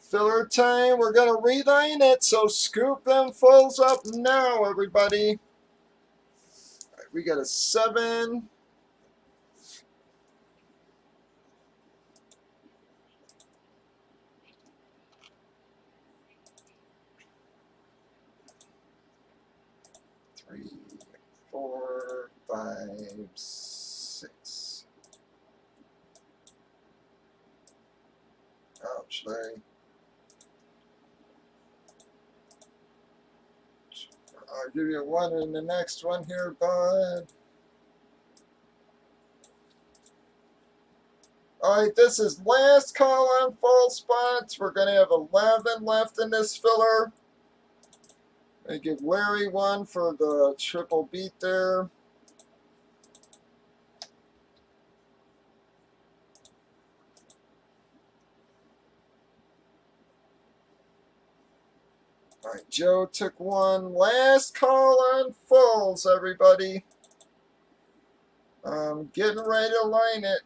Filler time. We're going to reline it, so scoop them fulls up now, everybody. Right, we got a 7. Three, 4, 5, 5, 6. Ouch, Larry. I'll give you a 1 in the next one here, bud. Alright, this is last call on full spots. We're going to have 11 left in this filler. I give Larry 1 for the triple beat there. Alright, Joe took 1. Last call on fulls, everybody. Getting ready to line it.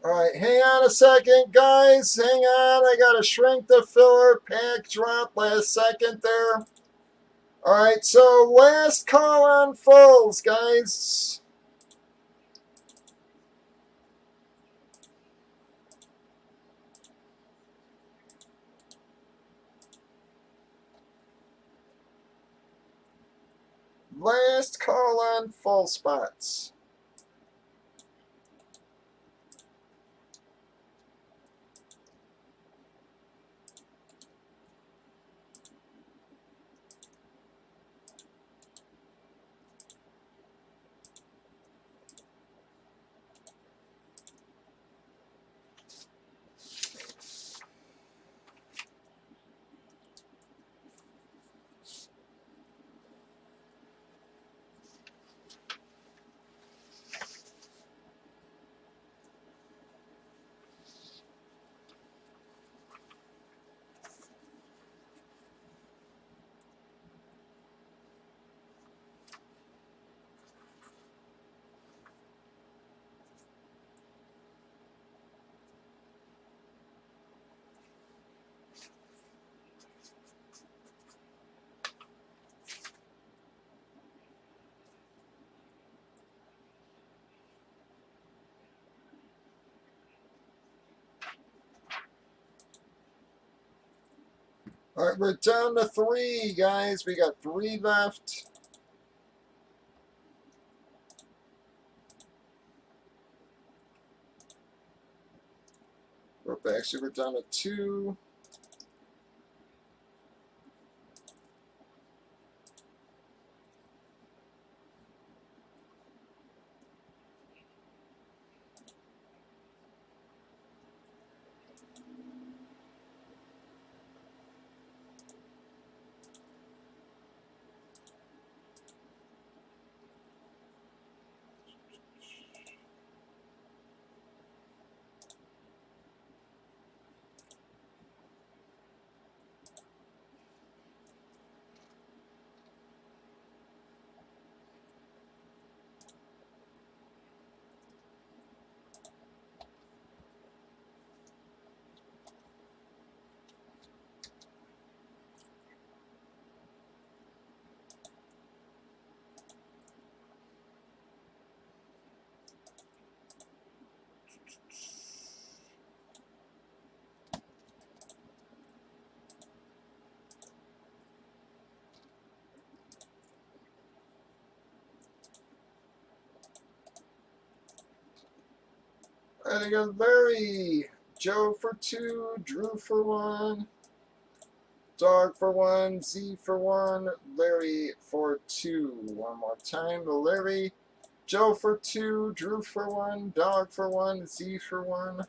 Alright, hang on a second, guys. Hang on. I got to shrink the filler. Pack drop last second there. Alright, so last call on fulls, guys. Last call on full spots. Alright, we're down to 3, guys. We got 3 left. Actually, we're down to 2. And I got Larry, Joe for 2, Drew for 1, Dog for 1, Z for 1, Larry for 2. One more time to Larry, Joe for 2, Drew for 1, Dog for 1, Z for 1,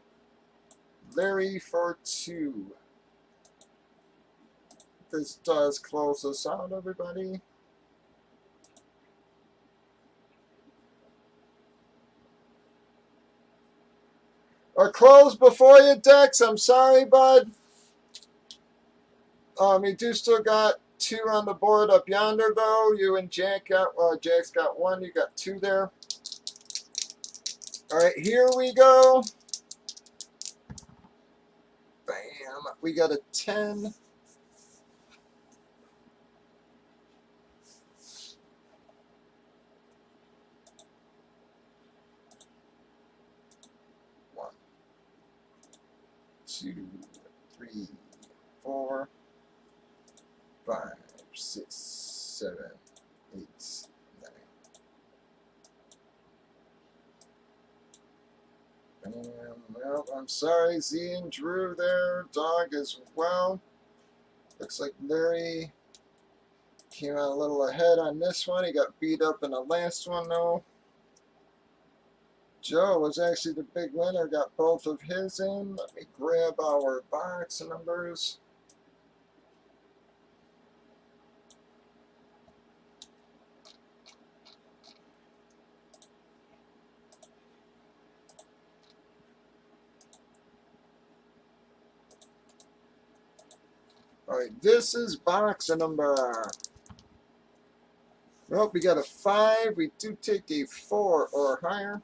Larry for 2. This does close us out, everybody. Or close before you, Dex. I'm sorry, bud. You do still got 2 on the board up yonder, though. You and Jack got, well, Jack's got 1. You got 2 there. All right, here we go. Bam. We got a 10. One, 2, 3, 4, 5, 6, 7, 8, 9. Well, I'm sorry, Z and Drew there. Dog as well. Looks like Larry came out a little ahead on this one. He got beat up in the last one, though. Joe was actually the big winner. Got both of his in. Let me grab our box numbers. All right, this is box number. Well, we got a 5. We do take a 4 or higher.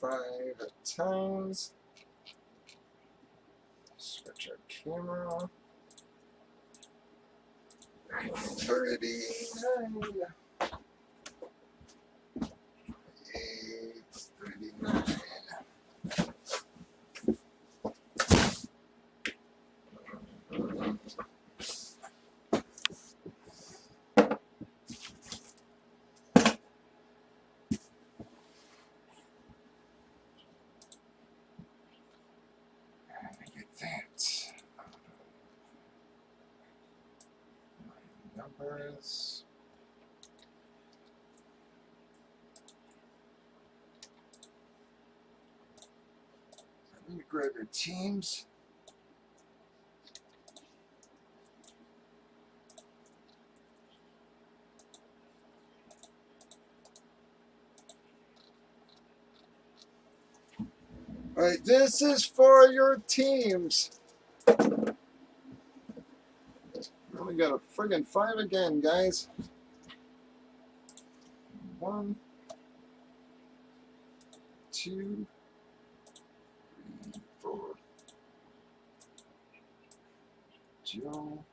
Five times. Switch our camera. 39. 39. That. My numbers. Let me grab your teams. All right, this is for your teams. We got a friggin' 5 again, guys. 1, 2, 3, 4. Joe.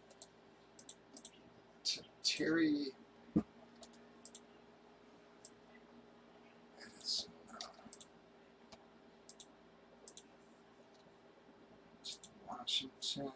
Terry. Edison. Washington.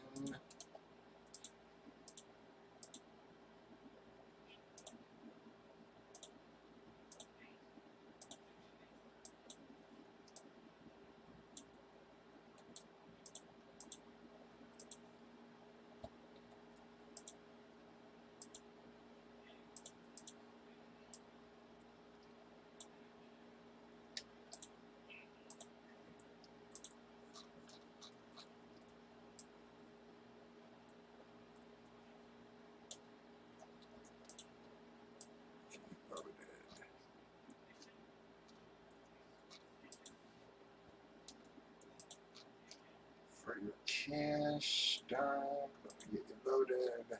For your cash down, let me get you loaded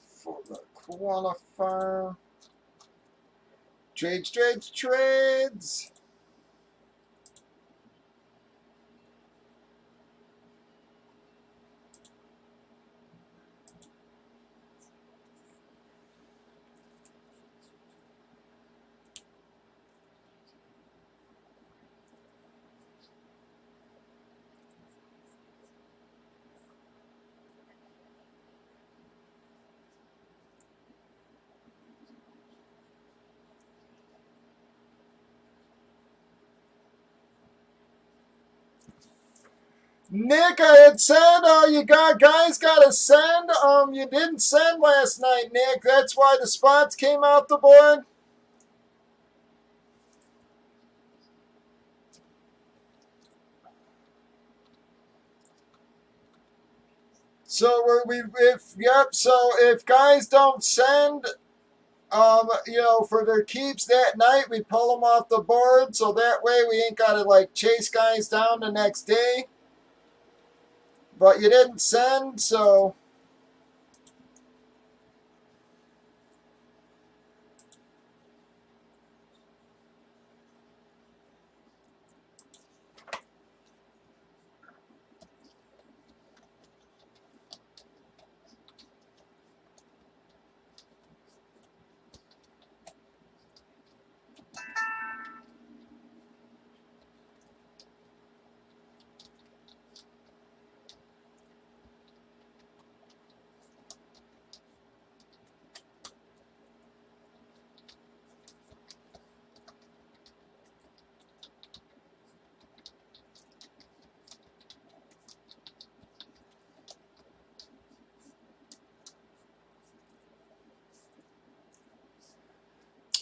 for the qualifier. Trades, trades, trades. Nick, I had said, you guys gotta send. You didn't send last night, Nick. That's why the spots came out the board. So so if guys don't send, for their keeps that night, we pull them off the board, so that way we ain't got to like chase guys down the next day. But you didn't send, so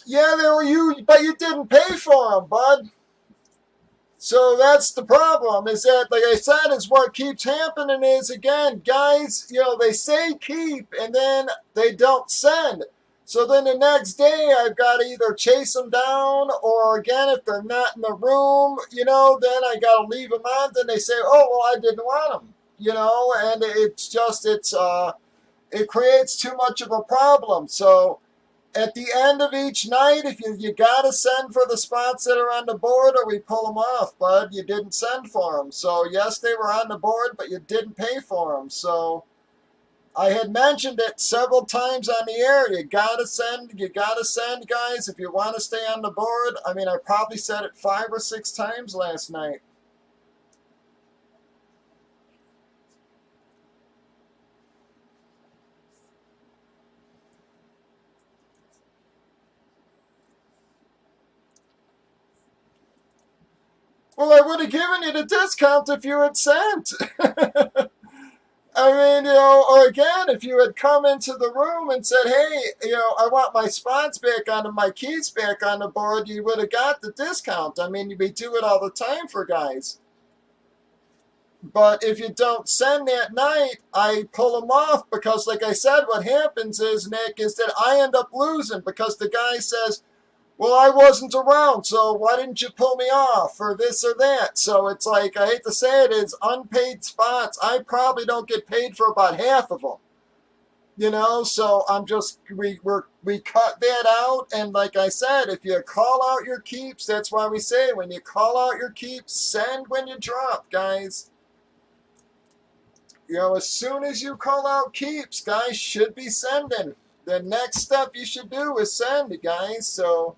yeah, they were you, but you didn't pay for them, bud. So that's the problem. Is that, like I said, is what keeps happening is again, guys, they say keep and then they don't send. So then the next day, I've got to either chase them down, or again, if they're not in the room, then I got to leave them on. Then they say, "Oh, well, I didn't want them," and it creates too much of a problem. So at the end of each night, if you got to send for the spots that are on the board, or we pull them off, bud. You didn't send for them. So yes, they were on the board, but you didn't pay for them. So I had mentioned it several times on the air. You gotta send, guys, if you want to stay on the board. I mean, I probably said it 5 or 6 times last night. Well, I would have given you the discount if you had sent. I mean, or again, if you had come into the room and said, "Hey, I want my spots back on my keys back on the board," you would have got the discount. I mean, we do it all the time for guys. But if you don't send that night, I pull them off because, like I said, what happens is, Nick, is that I end up losing because the guy says, "Well, I wasn't around, so why didn't you pull me off?" or this or that. So it's like, I hate to say it, is unpaid spots. I probably don't get paid for about half of them. So I'm just, we cut that out. And like I said, if you call out your keeps, that's why we say when you call out your keeps, send when you drop, guys. As soon as you call out keeps, guys should be sending. The next step you should do is send, guys. So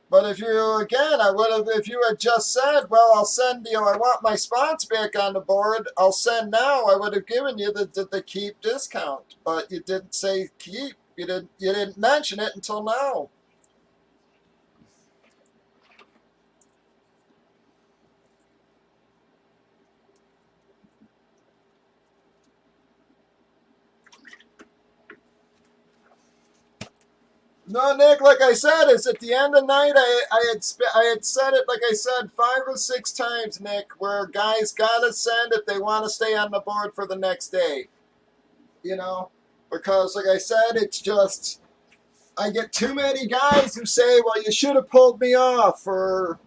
but if you, again, I would have, if you had just said, "Well, I'll send, I want my spots back on the board, I'll send now," I would have given you the keep discount. But you didn't say keep. You didn't mention it until now. No, Nick, like I said, it's at the end of the night. I had said it, like I said, 5 or 6 times, Nick, where guys gotta send if they want to stay on the board for the next day. You know, because like I said, it's just, I get too many guys who say, "Well, you should have pulled me off," or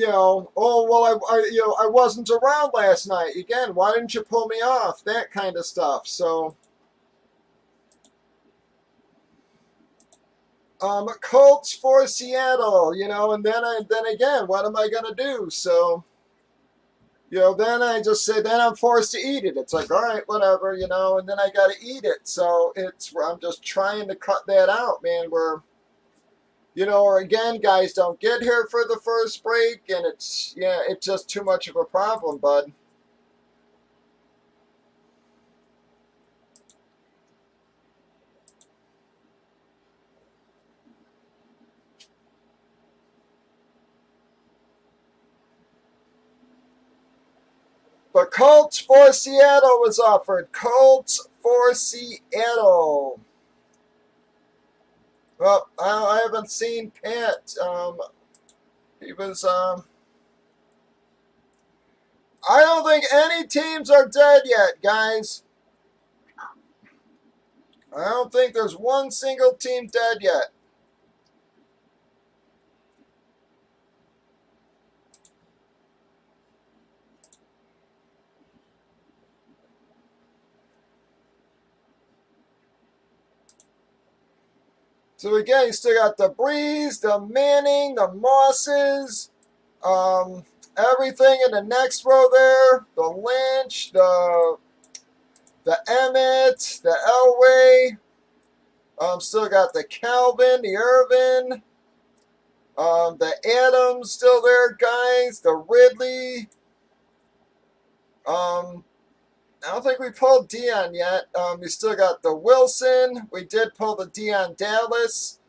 "Oh, well, I wasn't around last night. Again, why didn't you pull me off?" That kind of stuff. So, Colts for Seattle. And then again, what am I gonna do? So, then I just say, then I'm forced to eat it. It's like, all right, whatever, and then I got to eat it. So I'm just trying to cut that out, man. Or again, guys don't get here for the first break, and it's just too much of a problem, bud. But Colts for Seattle was offered. Colts for Seattle. Well, I haven't seen Pat. He was. I don't think any teams are dead yet, guys. I don't think there's one single team dead yet. So again, you still got the Breeze, the Manning, the Mosses, everything in the next row there. The Lynch, the Emmett, the Elway. Still got the Calvin, the Irvin, the Adams still there, guys. The Ridley. I don't think we pulled Dion yet. We still got the Wilson. We did pull the Dion Dallas.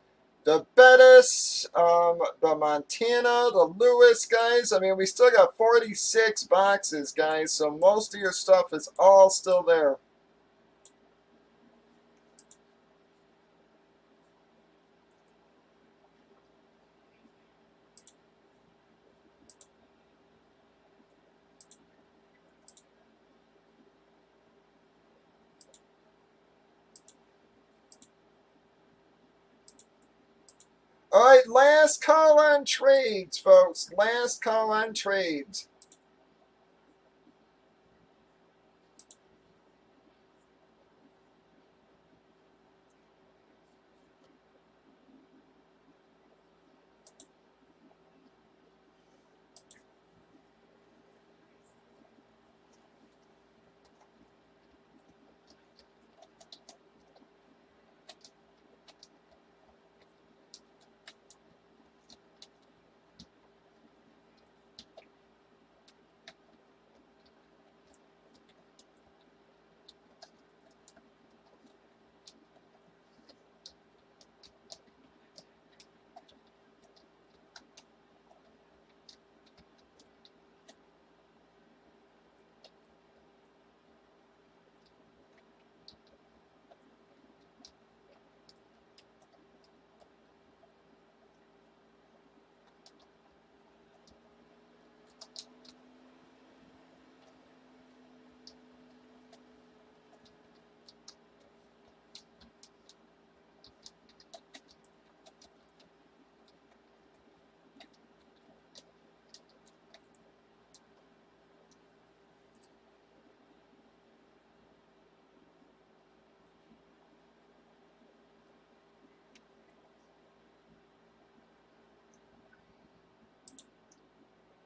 The Bettis, the Montana, the Lewis, guys. I mean, we still got 46 boxes, guys. So most of your stuff is all still there. All right, last call on trades, folks. Last call on trades.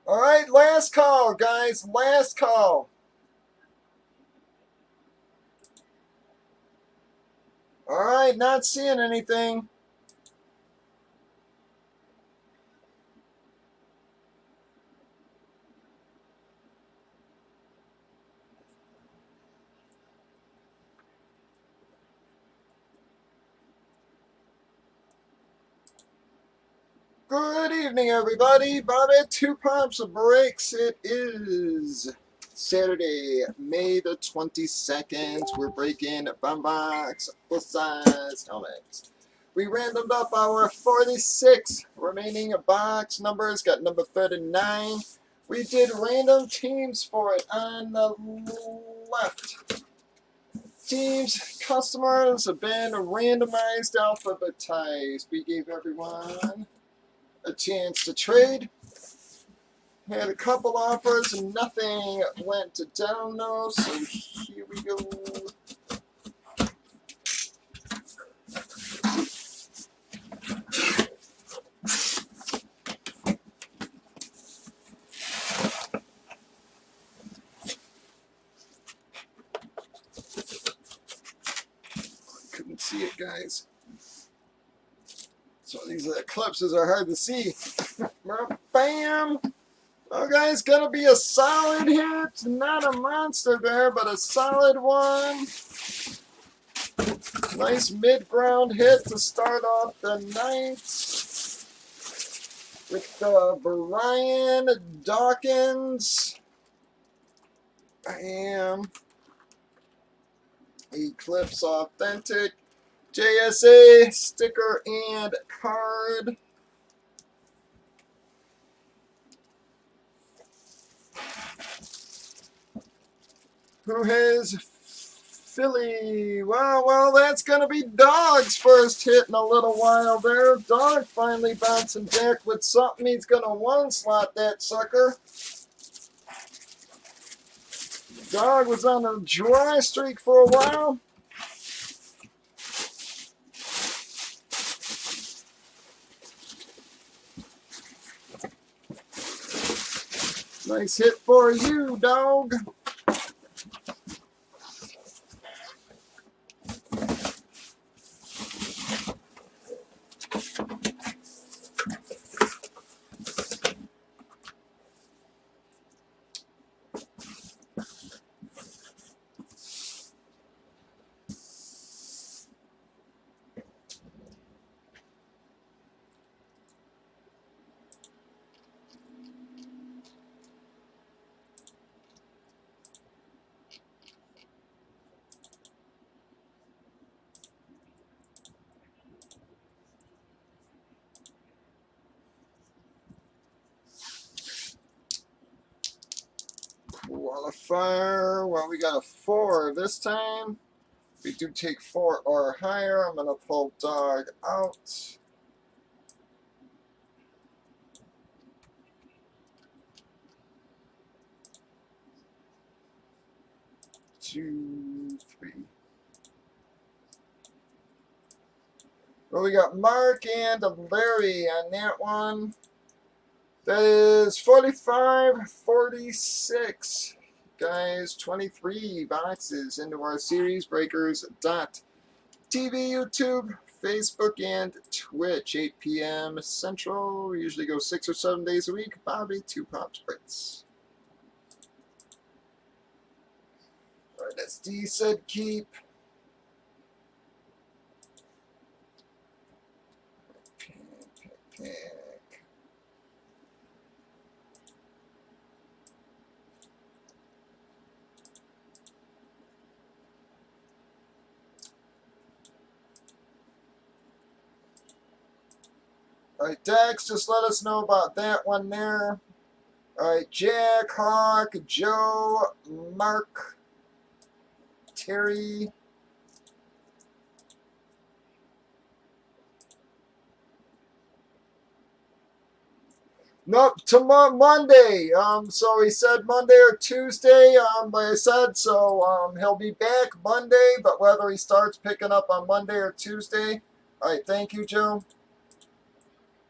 All right, last call, guys. Last call. All right, not seeing anything. Good evening, everybody. Bobby, 2 pumps of breaks. It is Saturday, May the 22nd. We're breaking Bomb Box full size helmets. We randomed up our 46 remaining box numbers. Got number 39. We did random teams for it on the left. Teams, customers have been randomized, alphabetized. We gave everyone a chance to trade. Had a couple offers and nothing went down though, so here we go. Couldn't see it, guys. So these eclipses are hard to see. Bam! Oh, guys, gonna be a solid hit. Not a monster there, but a solid one. Nice mid-ground hit to start off the night. With Brian Dawkins. Bam. Eclipse Authentic. JSA sticker and card. Who has Philly? Well, that's going to be Dog's first hit in a little while there. Dog finally bouncing back with something. He's going to one slot that sucker. Dog was on a dry streak for a while. Nice hit for you, Dog. Qualifier. Well, we got a 4 this time. If we do take 4 or higher, I'm going to pull Dog out. Two, three. Well, we got Mark and Larry on that one. That is 45-46. Guys, 23 boxes into our series breakers. TV, YouTube, Facebook, and Twitch. 8 p.m. Central. We usually go 6 or 7 days a week. Bobby, 2 pop sprites. All right, SD said keep. Pick. All right, Dex, just let us know about that one there. All right, Jack, Hawk, Joe, Mark, Terry. Nope, tomorrow, Monday. So he said Monday or Tuesday. Like I said, so he'll be back Monday. But whether he starts picking up on Monday or Tuesday, all right. Thank you, Joe.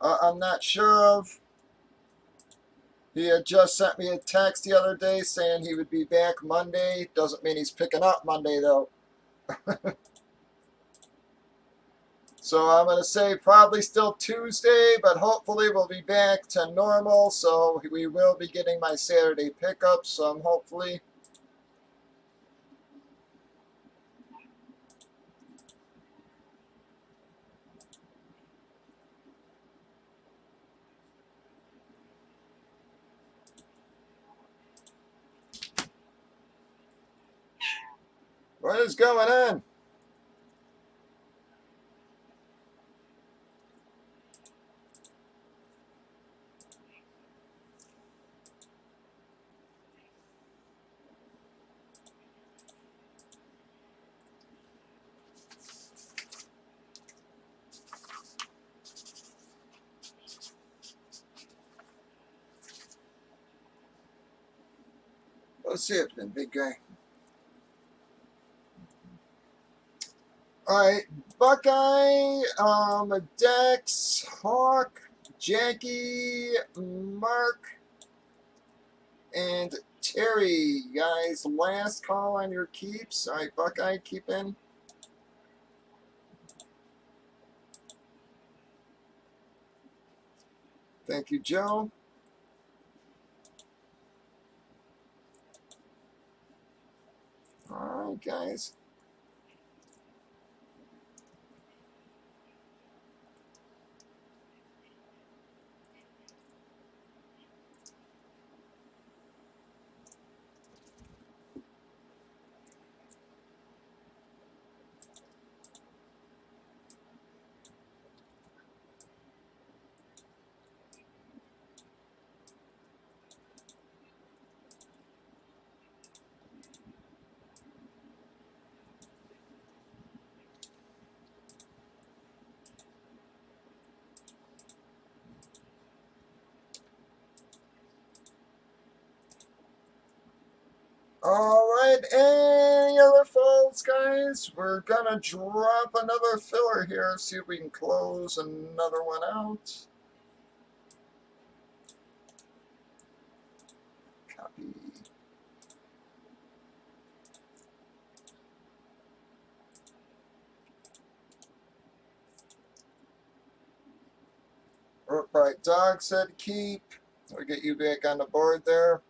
I'm not sure of. He had just sent me a text the other day saying he would be back Monday. Doesn't mean he's picking up Monday though. So I'm going to say probably still Tuesday, but hopefully we'll be back to normal. So we will be getting my Saturday pickups, hopefully. What is going on? What's happening, big guy? All right, Buckeye, Dex, Hawk, Jackie, Mark, and Terry. Guys, last call on your keeps. All right, Buckeye, keep in. Thank you, Joe. All right, guys. right, any other falls, guys? We're gonna drop another filler here, see if we can close another one out. Copy. Right, dog said keep. We'll get you back on the board there.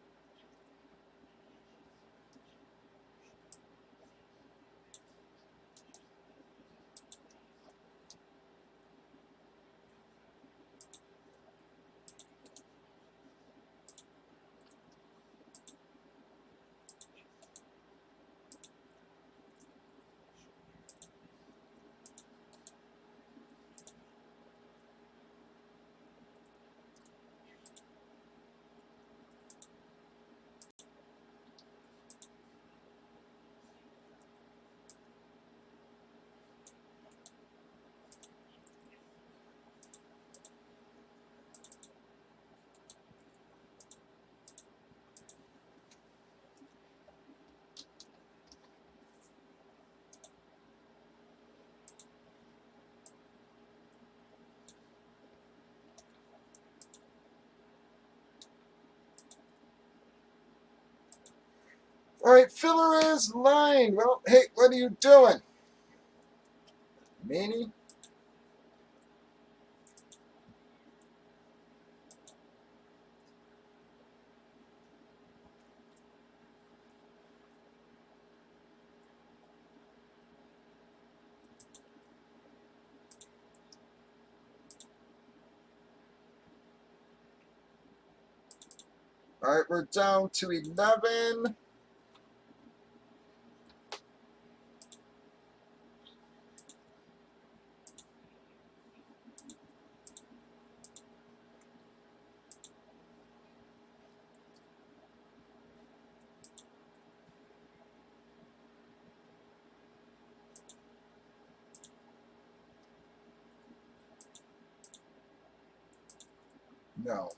All right, filler is line. Well, hey, what are you doing? Meanie? All right, we're down to 11. No.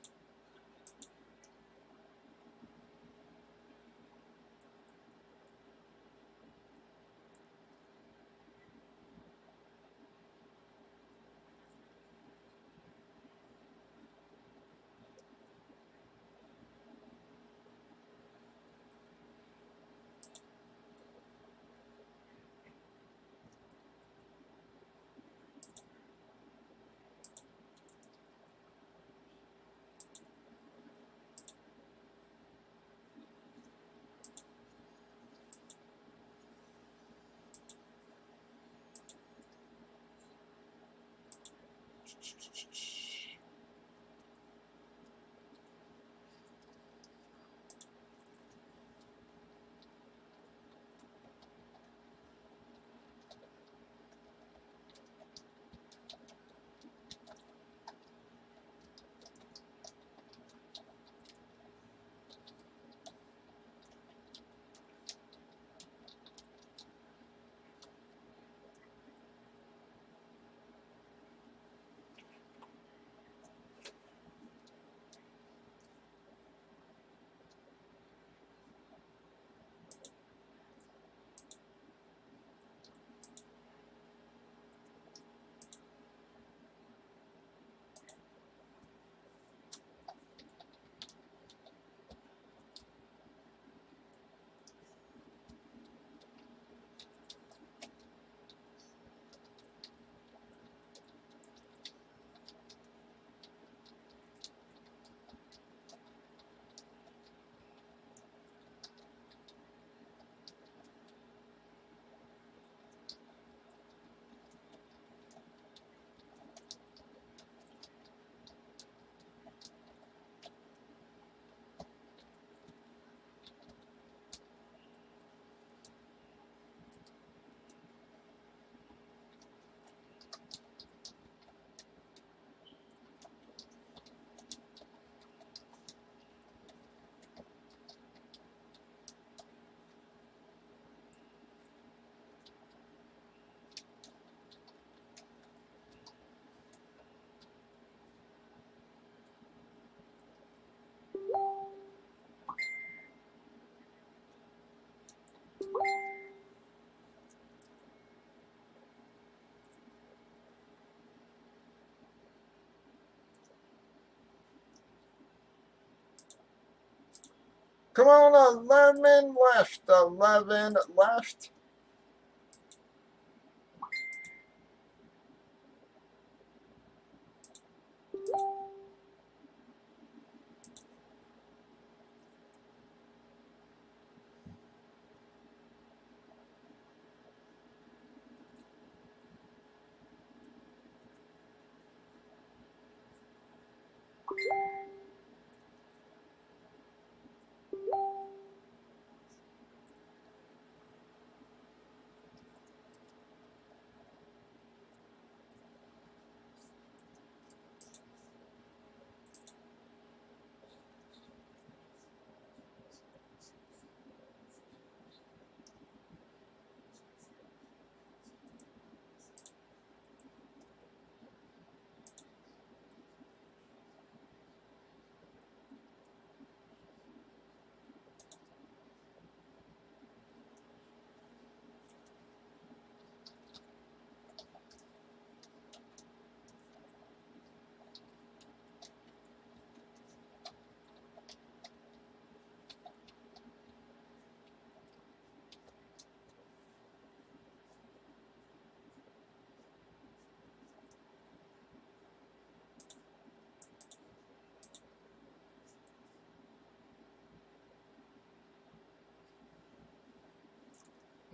Come on, 11 left. 11 left.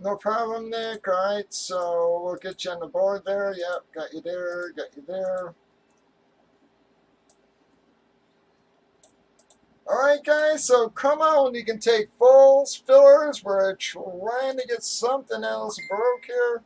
No problem, Nick. All right, so we'll get you on the board there. Yep, got you there, got you there. All right, guys, so come on. You can take fulls, fillers. We're trying to get something else broke here.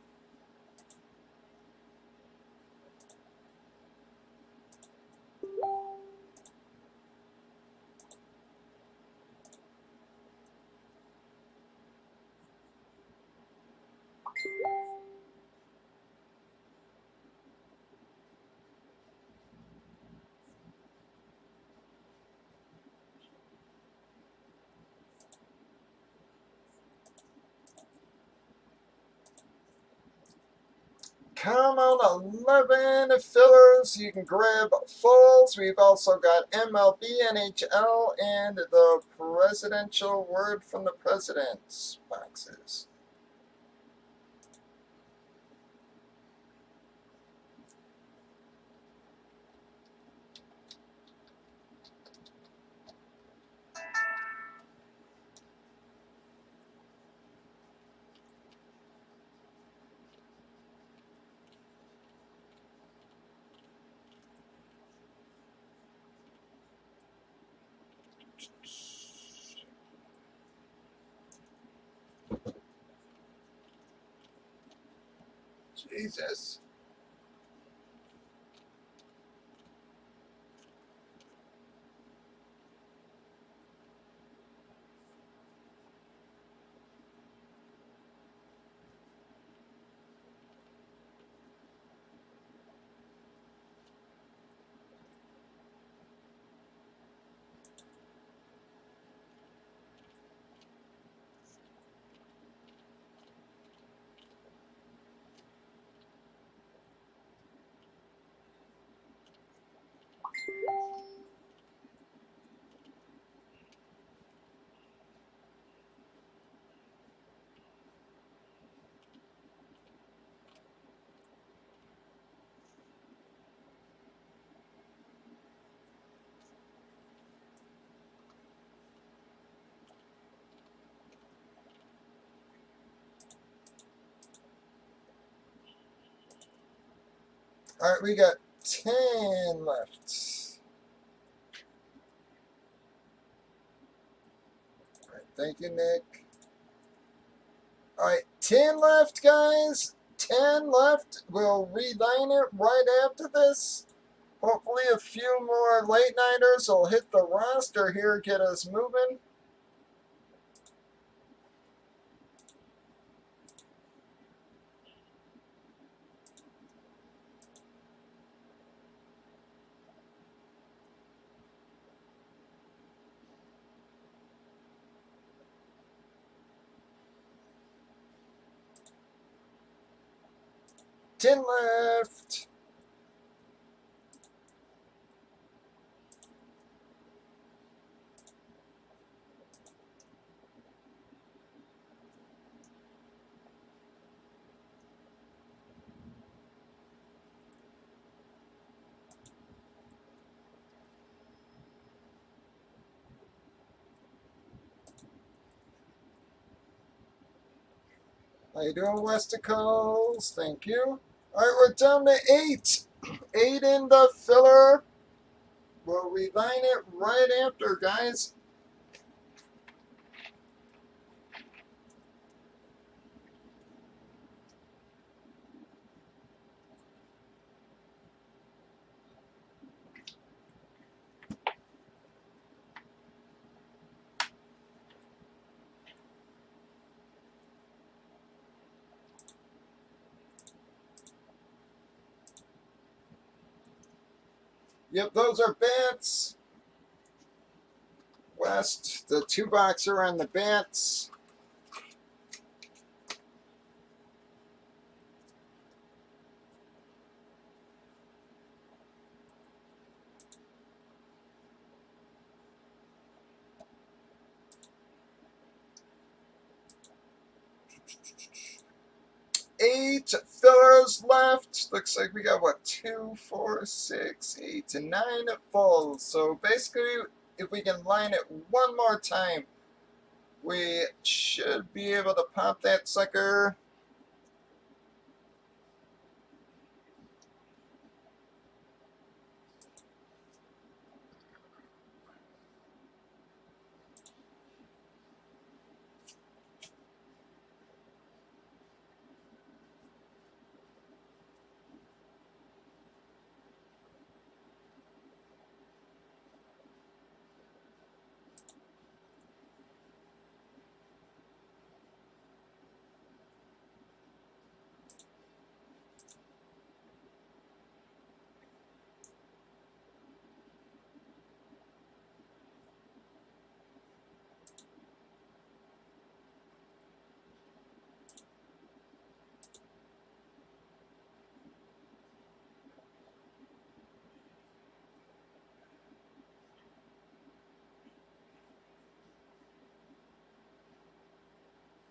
Come on, 11 fillers. You can grab fulls. We've also got MLB, NHL, and the presidential word from the president's boxes. Jesus. All right, we got 10 left. All right, thank you, Nick. All right, 10 left, guys. 10 left. We'll reline it right after this. Hopefully a few more late nighters will hit the roster here, get us moving. Ten left. How you doing, Westicles? Thank you. All right, we're down to 8. 8 in the filler. We'll reline it right after, guys. Yep, those are bats. West, the 2-boxer on the bats. Eight fillers left. Looks like we got what, 2, 4, 6, 8, and 9 full. So basically, if we can line it one more time, we should be able to pop that sucker.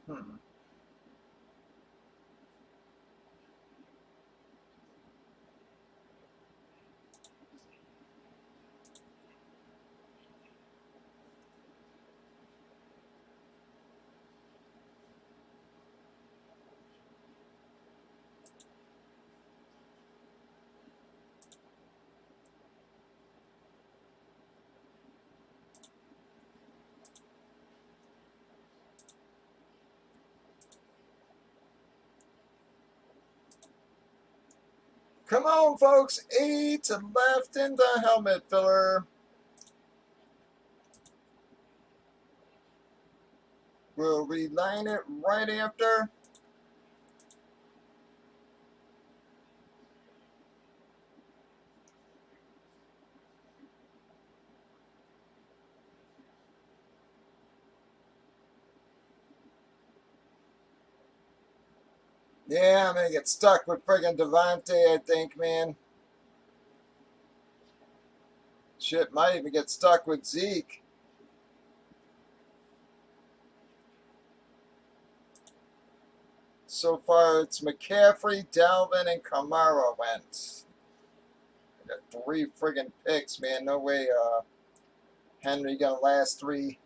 Hmm. Come on, folks. 8 left in the helmet filler. We'll reline it right after. Yeah, I'm going to get stuck with friggin' Devontae, I think, man. Shit, might even get stuck with Zeke. So far, it's McCaffrey, Dalvin, and Kamara went. I got 3 friggin' picks, man. No way Henry gonna last 3.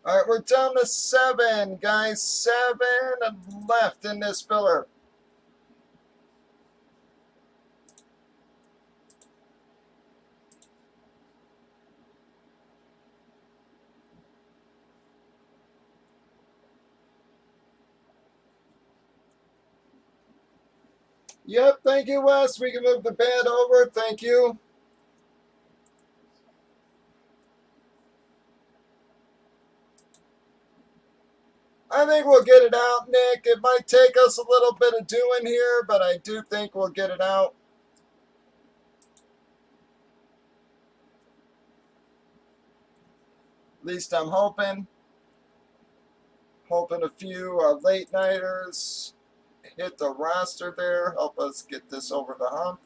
All right, we're down to 7, guys. 7 left in this filler. Yep, thank you, Wes. We can move the bed over. Thank you. I think we'll get it out, Nick. It might take us a little bit of doing here, but I do think we'll get it out. At least I'm hoping. Hoping a few late nighters hit the roster there. Help us get this over the hump.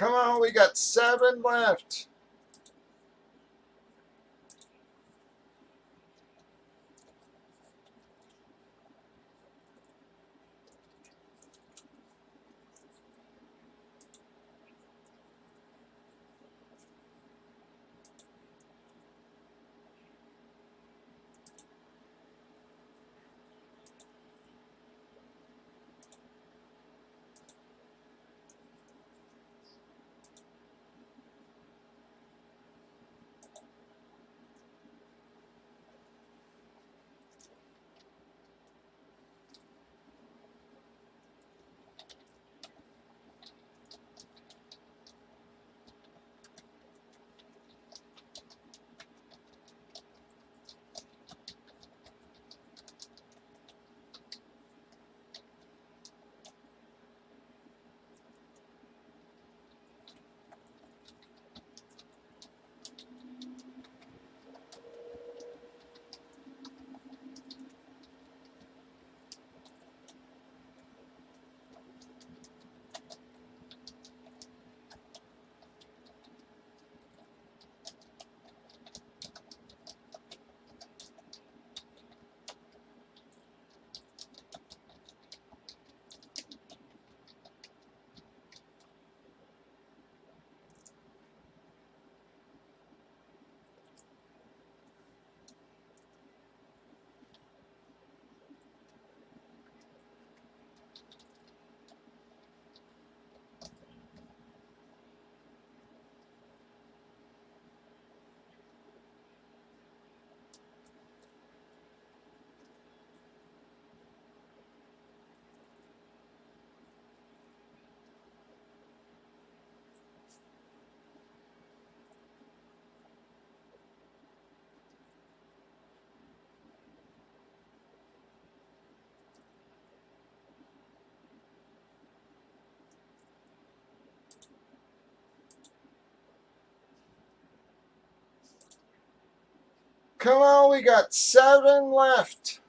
Come on, we got 7 left. Come on, we got 7 left.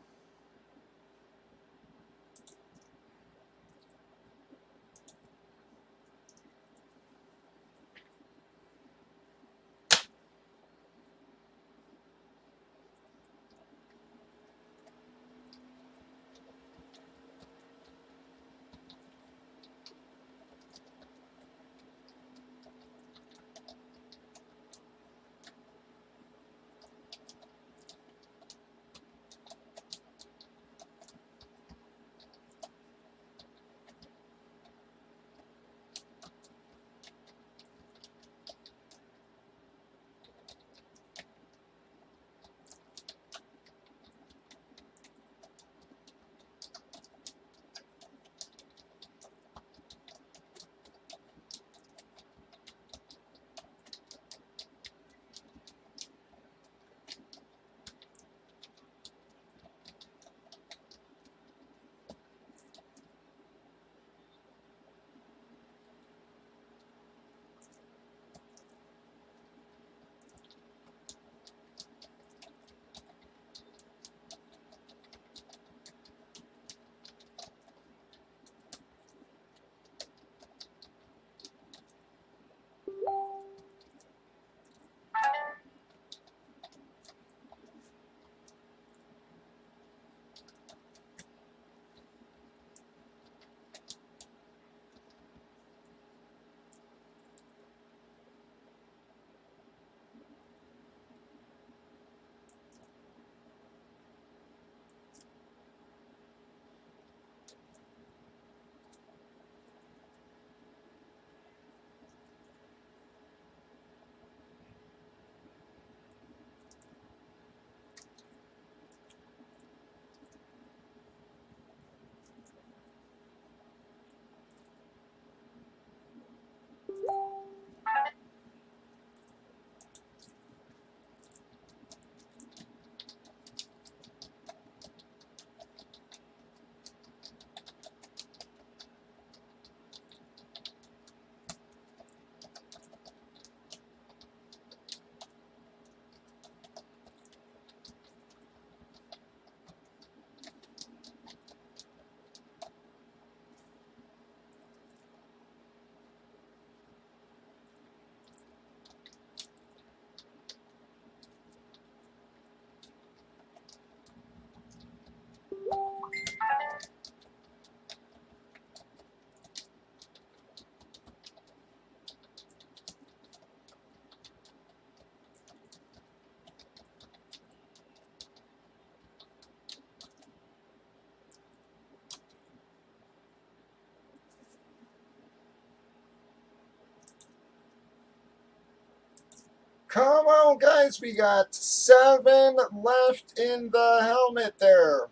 Come on, guys. We got 7 left in the helmet there.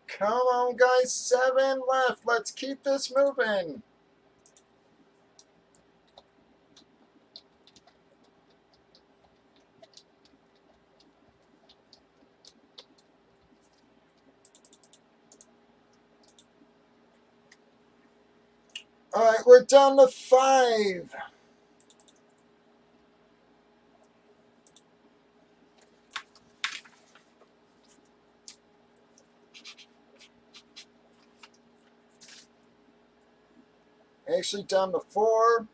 Come on, guys. 7 left. Let's keep this moving. All right, we're down to 5. Actually, down to 4.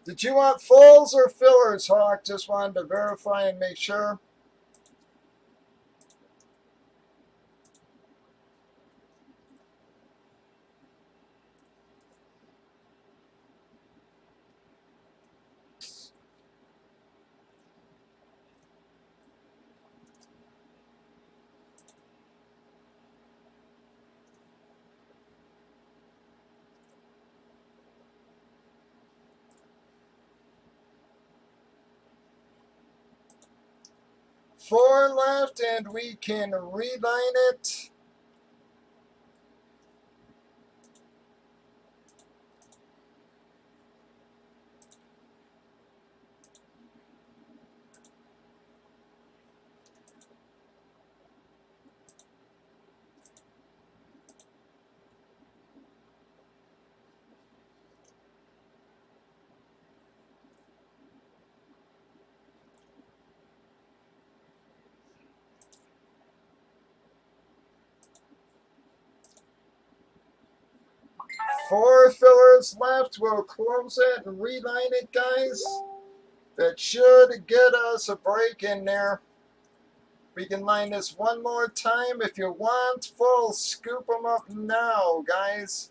Did you want fulls or fillers, Hawk? Just wanted to verify and make sure. Four left, and we can reline it. Four fillers left. We'll close it and reline it, guys. That should get us a break in there. We can line this one more time. If you want full, scoop them up now, guys.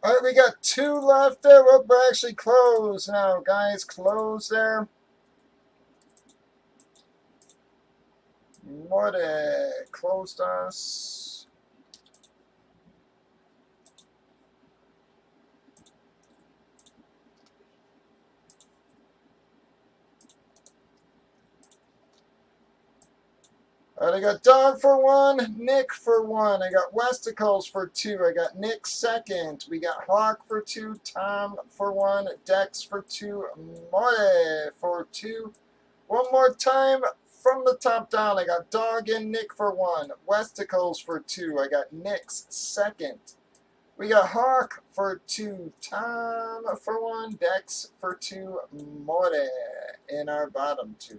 All right, we got 2 left there. We're actually closed now, guys. Close there. More closed us. All right, I got Dog for 1, Nick for 1. I got Westicles for 2. I got Nick second. We got Hawk for 2, Tom for 1, Dex for 2, More for 2. One more time from the top down. I got Dog and Nick for 1, Westicles for 2. I got Nick's second. We got Hawk for 2, Tom for 1, Dex for 2, More in our bottom 2.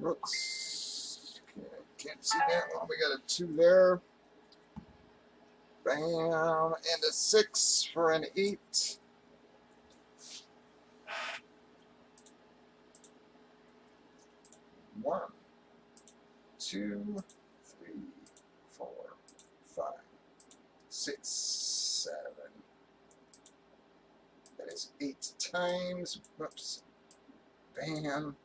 Whoops. Can't see that one. We got a 2 there. Bam. And a 6 for an 8. 1, 2, 3, 4, 5, 6, 7. That is 8 times. Whoops. Bam.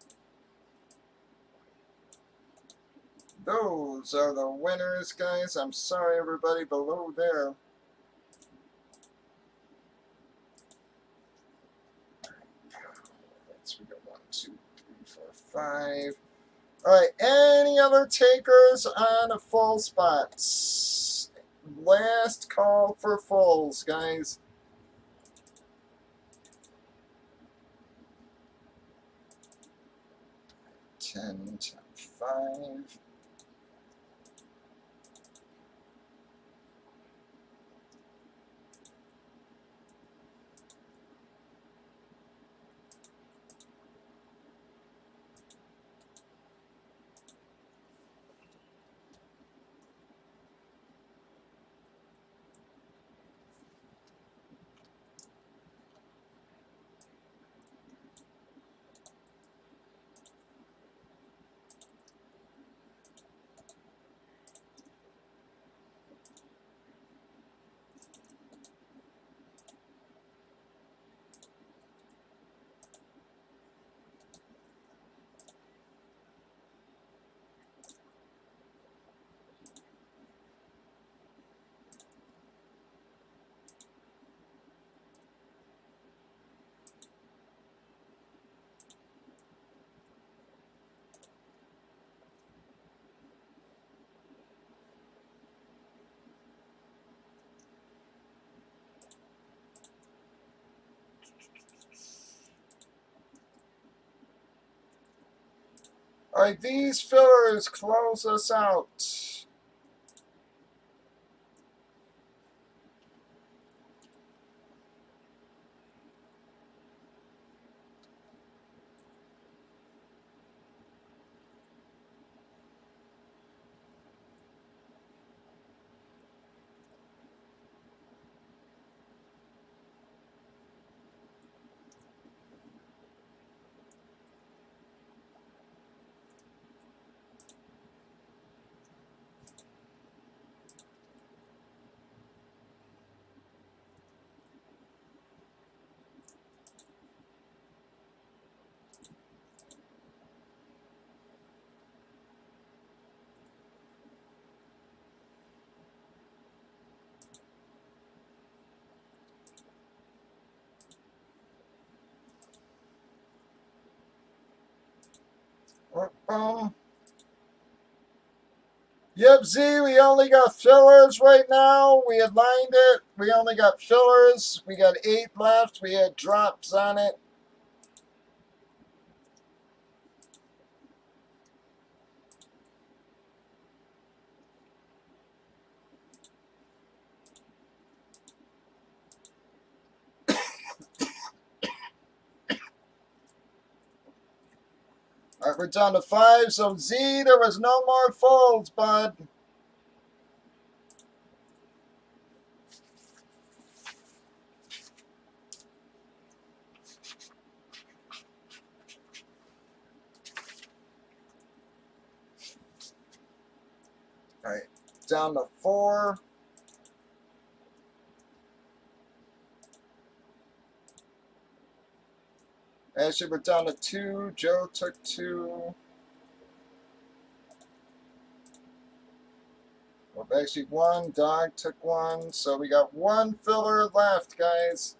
Those are the winners, guys. I'm sorry, everybody below there. We got 1, 2, 3, 4, 5. All right. Any other takers on full spots? Last call for fulls, guys. 10, 10, 5. All right, these fillers close us out. Yep, Z, we only got fillers right now. We had lined it. We only got fillers. We got 8 left. We had drops on it. All right, we're down to 5. So, Z, there was no more folds, bud. All right, down to 4. Actually, we're down to 2. Joe took 2. Well, actually, 1. Dog took 1. So we got 1 filler left, guys.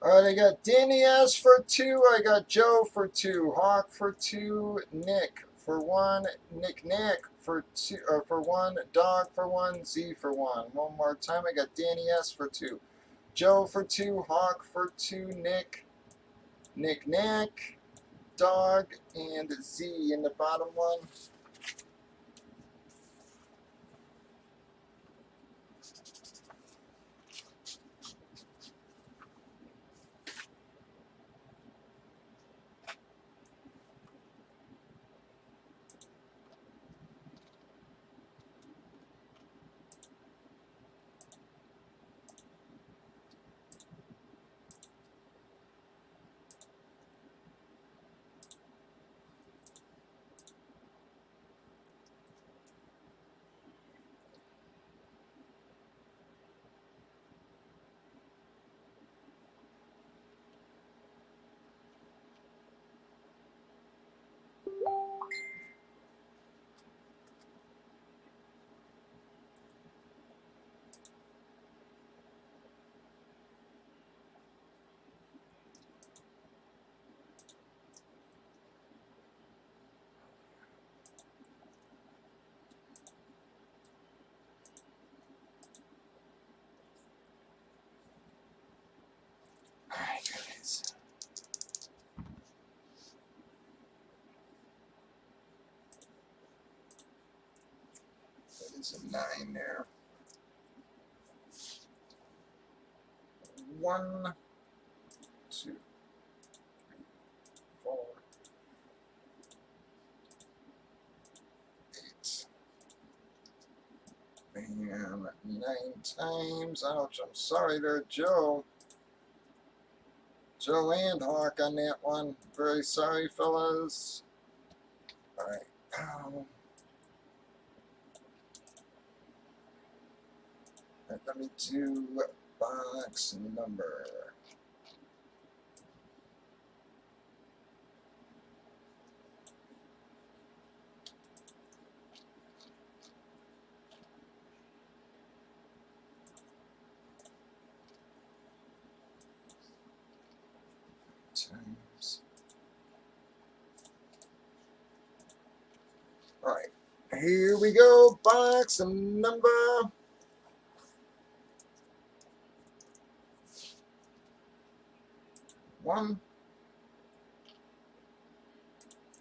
All right, I got Danny S for 2. I got Joe for 2. Hawk for 2. Nick for 1. Nick for 2. For 1. Dog for 1. Z for 1. One more time. I got Danny S for 2. Joe for 2. Hawk for 2. Nick. Dog, and Z in the bottom one. All right, guys. That is a 9 there. 1, 2, 4, 8. And 9 times. Ouch, I'm sorry there, Joe. Joe and Hawk on that one. Very sorry, fellas. All right. Let me do box number. Times. All right. Here we go. Box number. 1,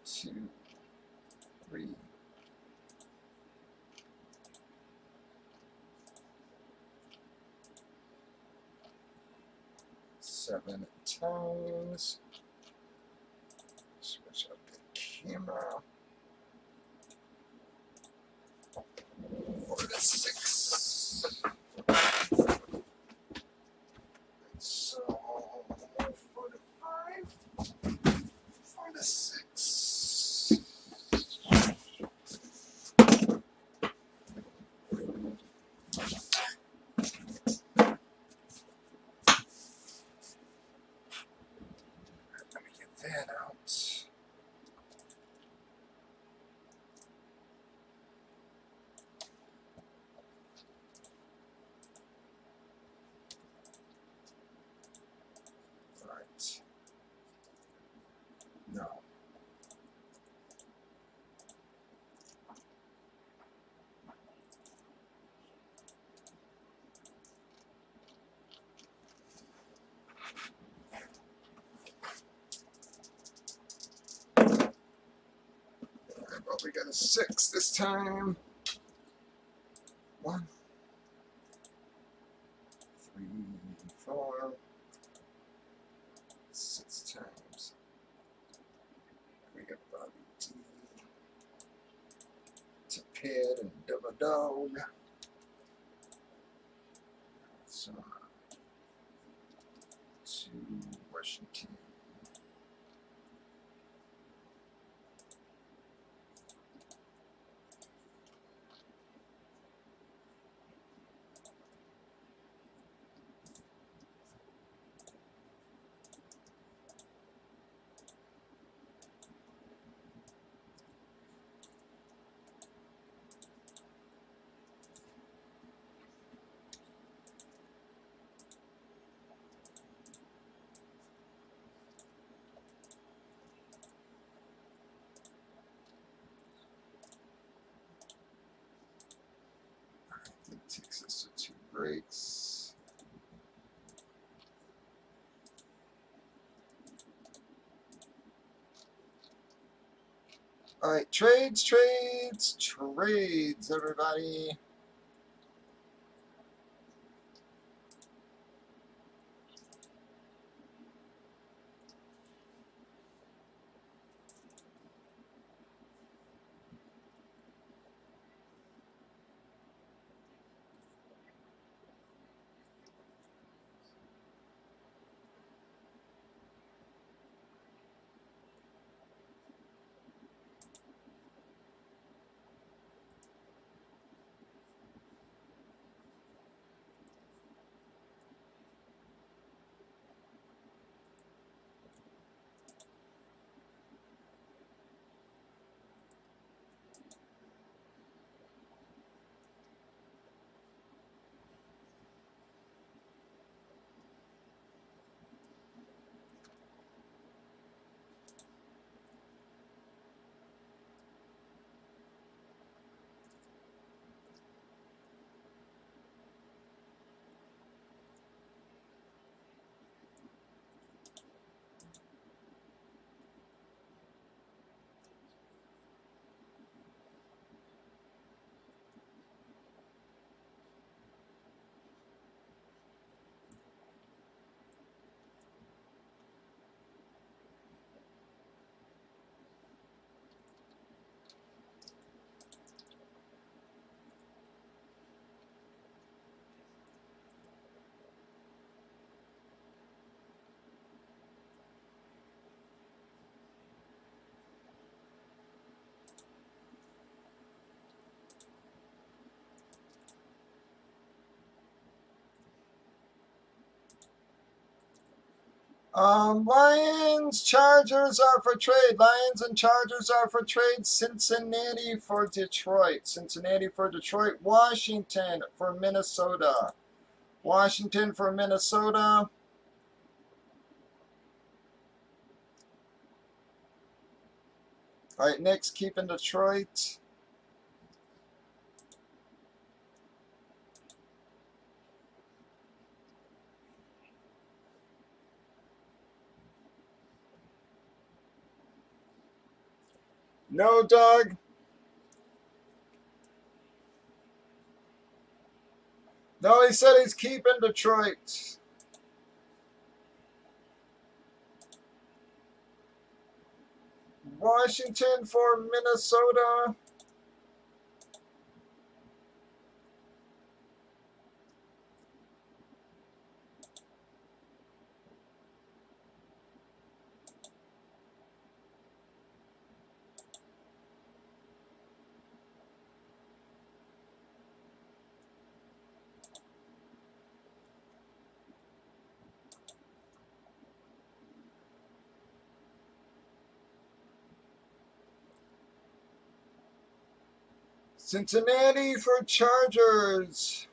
2, 3, 7, 7 times. Switch up the camera. 4 to 6. So 4 to 5. 4 to 6. Let me get that out. Right. No. Well, we got a 6 this time. 1, 3, 4, 6 times. We got Bobby D to Pitt and Double Dog. So to Washington. That takes us to 2 breaks. All right, trades, everybody. Lions, Chargers are for trade. Lions and Chargers are for trade. Cincinnati for Detroit. Cincinnati for Detroit. Washington for Minnesota. Washington for Minnesota. All right, Knicks keeping Detroit. No, Doug. No, he said he's keeping Detroit. Washington for Minnesota. Cincinnati for Chargers.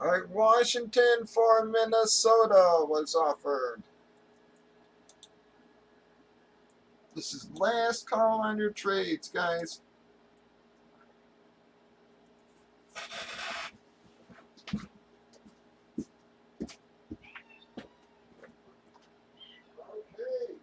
All right, Washington for Minnesota was offered. This is last call on your trades, guys. Okay.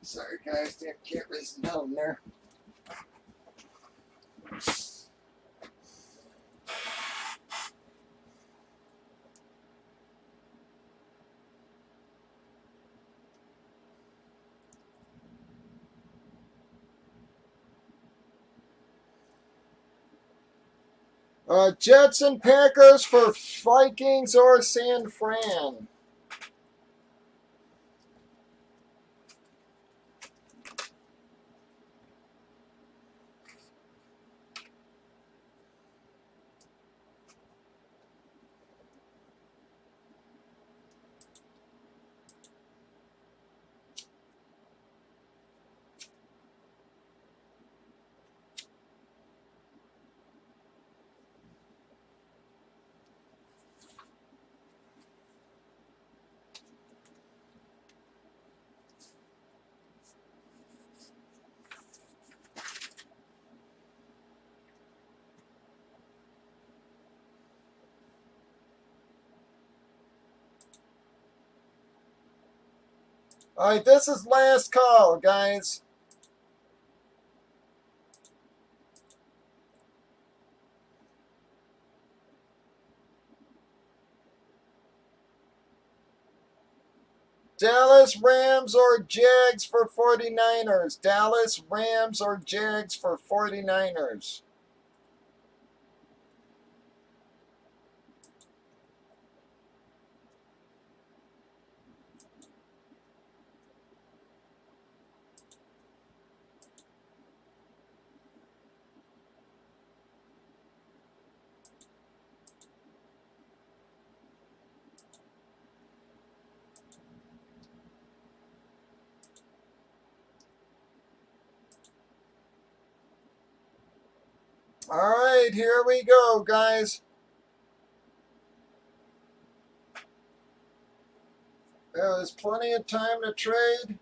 Sorry, guys, can't raise it down there. Jets and Packers for Vikings or San Fran. All right, this is last call, guys. Dallas Rams or Jags for 49ers. Dallas Rams or Jags for 49ers. All right, here we go, guys. There's plenty of time to trade.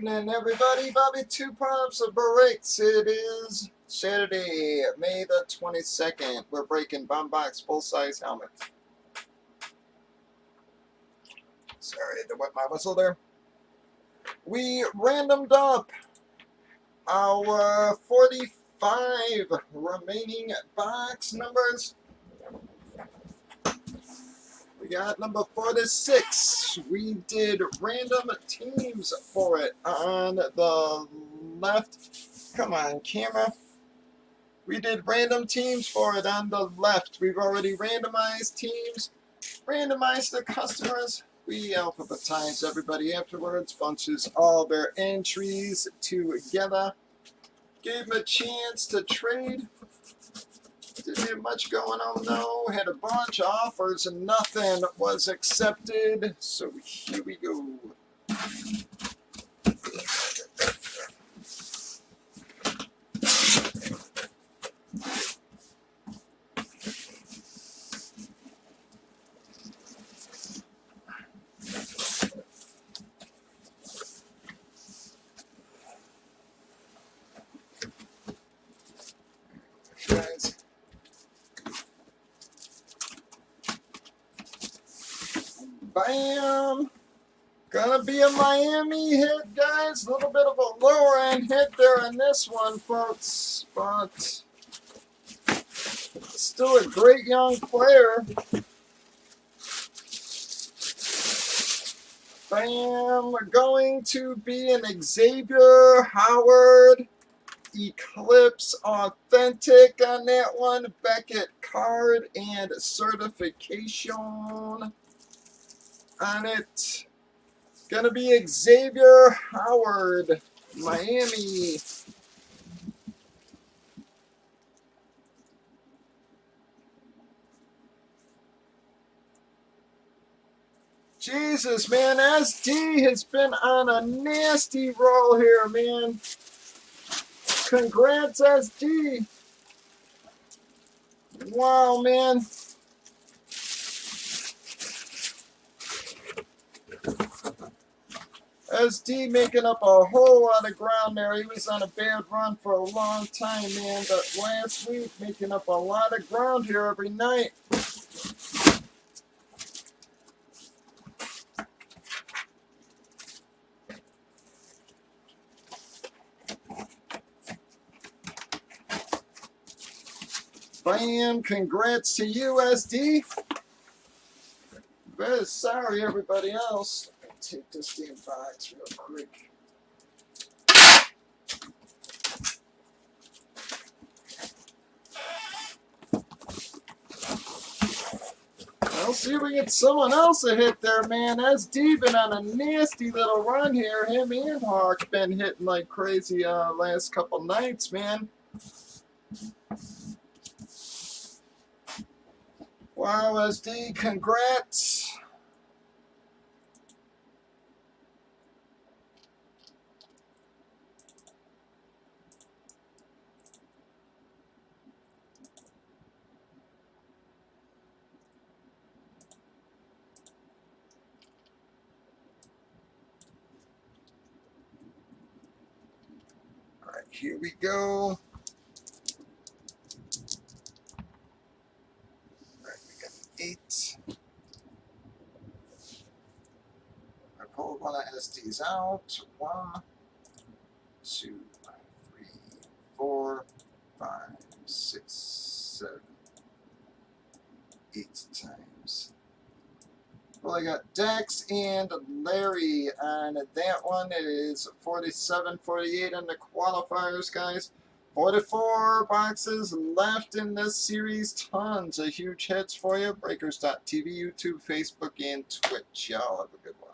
evening, everybody. Bobby Two Pops of Breaks. It is Saturday, May the 22nd. We're breaking bomb box full-size helmets. Sorry, I had to wet my whistle there. We randomed up our 45 remaining box numbers. We got number 46. We did random teams for it on the left. Come on, camera. We did random teams for it on the left. We've already randomized teams, randomized the customers. We alphabetized everybody afterwards, bunches all their entries together. Gave them a chance to trade. Didn't have much going on though. Had a bunch of offers and nothing was accepted. So here we go. Guys. Bam! Gonna be a Miami hit, guys. A little bit of a lower end hit there in this one, folks. But still a great young player. Bam! Going to be an Xavier Howard Eclipse Authentic on that one. Beckett card and certification on it. Gonna be Xavier Howard, Miami. Jesus, man, SD has been on a nasty roll here, man. Congrats, SD. Wow, man. SD making up a whole lot of ground there. He was on a bad run for a long time, man. But last week, making up a lot of ground here every night. Bam! Congrats to you, SD. Very sorry, everybody else. Take this damn box real quick. I'll see if we get someone else a hit there, man. SD been on a nasty little run here. Him and Hawk been hitting like crazy last couple nights, man. Wow, SD, congrats. Alright, here we go. Alright, we got 8. I pulled one of SD's out. 1, 2, 3, 4, 5, 6, 7, 8 times. Well, I got Dex and Larry on that one. It is 47, 48 on the qualifiers, guys. 44 boxes left in this series. Tons of huge hits for you. Breakers.tv, YouTube, Facebook, and Twitch. Y'all have a good one.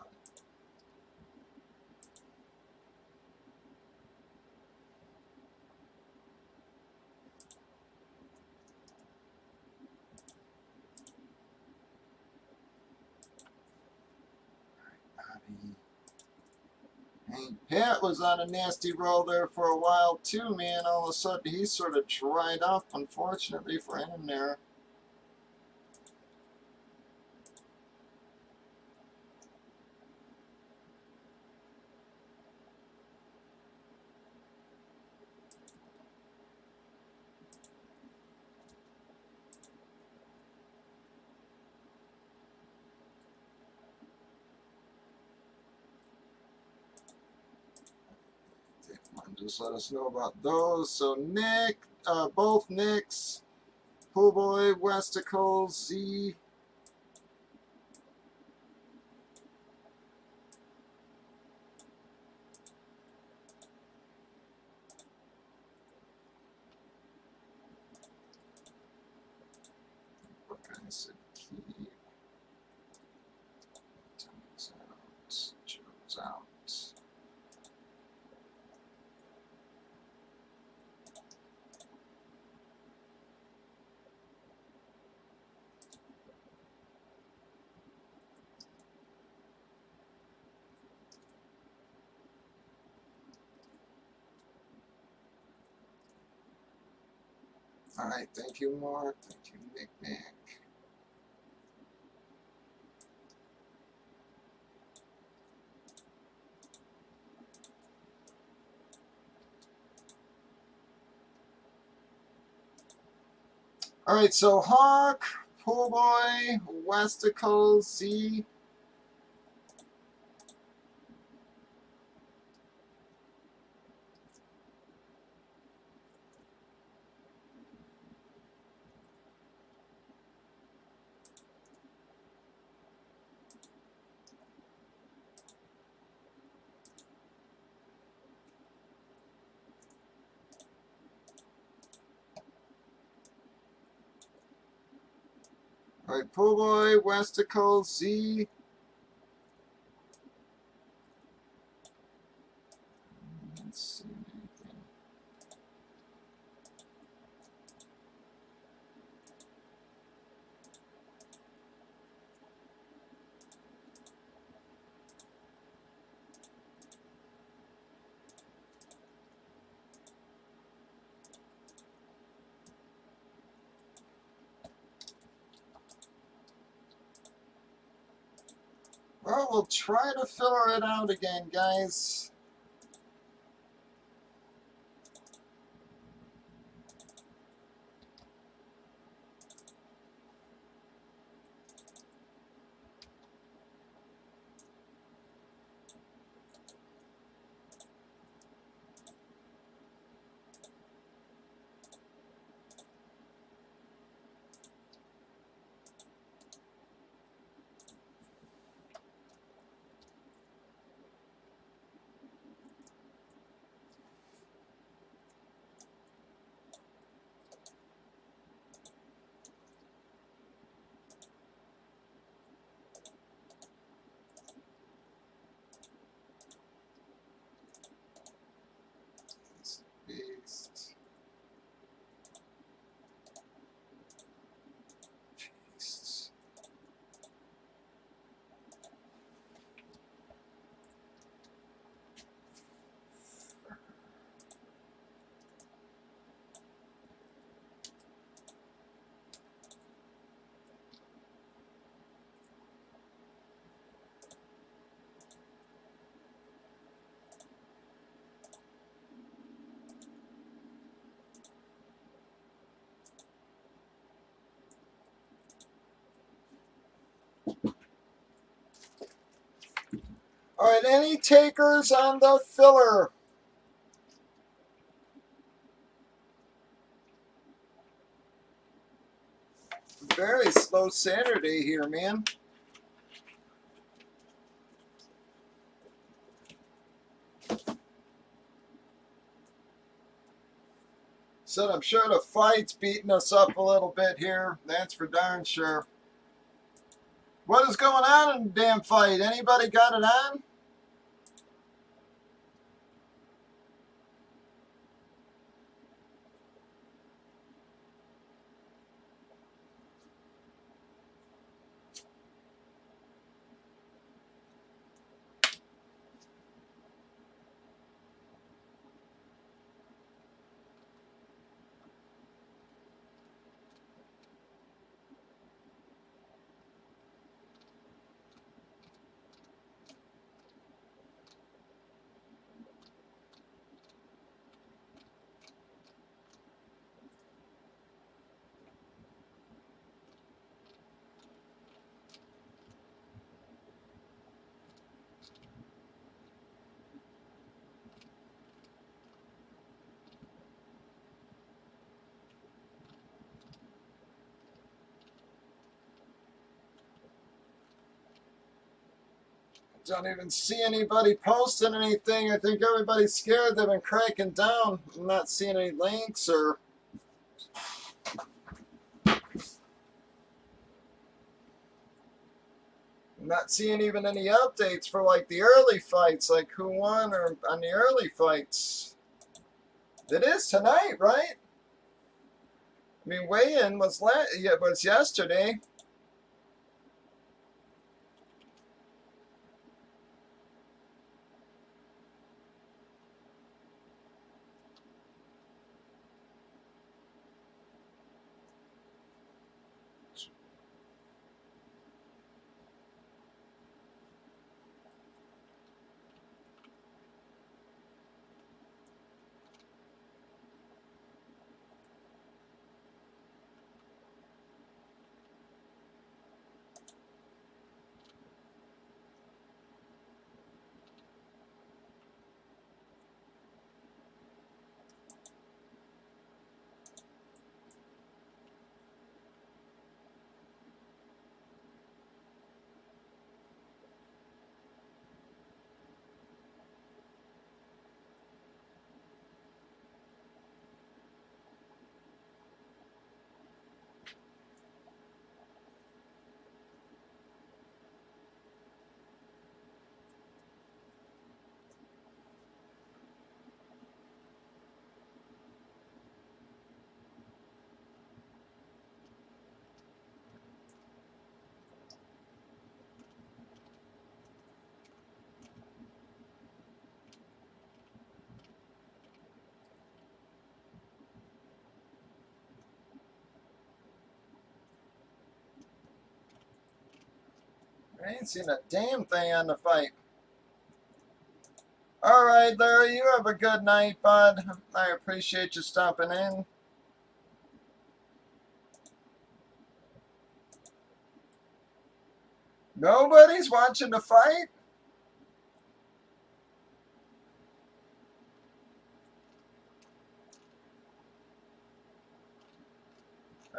Pat was on a nasty roll there for a while too, man. All of a sudden he sort of dried up, unfortunately for him there. just let us know about those. So Nick, both Nicks, Pool Boy, Westicles, Z. What kind of keep? Jones out. Jones out. All right, thank you, Mark. Thank you, Nick. All right, so Hawk, Pool Boy, Westicles, Z. All right, Pool Boy, Westicles, Z. Let's see. Well, we'll try to filler it out again, guys. Paste. Paste. All right, any takers on the filler? Very slow Saturday here, man. Said I'm sure the fight's beating us up a little bit here. That's for darn sure. What is going on in the damn fight? Anybody got it on? Don't even see anybody posting anything. I think everybody's scared. They've been cracking down. I'm not seeing any links or I'm not seeing even any updates for like the early fights, like who won or on the early fights. It is tonight, right? I mean, weigh-in was was yesterday. I ain't seen a damn thing on the fight. All right, Larry, you have a good night, bud. I appreciate you stopping in. Nobody's watching the fight?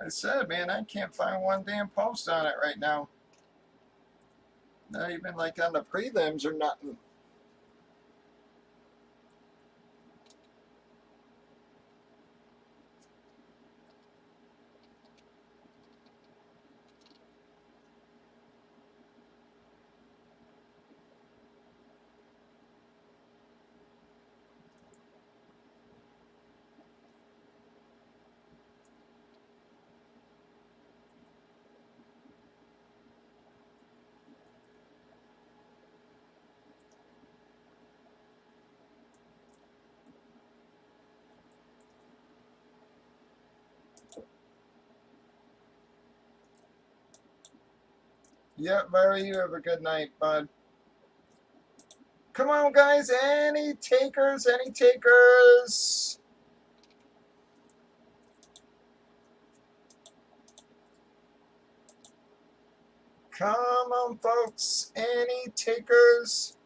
I said, man, I can't find one damn post on it right now. Not even like on the prelims or nothing. Yep, Larry, you have a good night, bud. Come on, guys. Any takers? Any takers? Come on, folks. Any takers?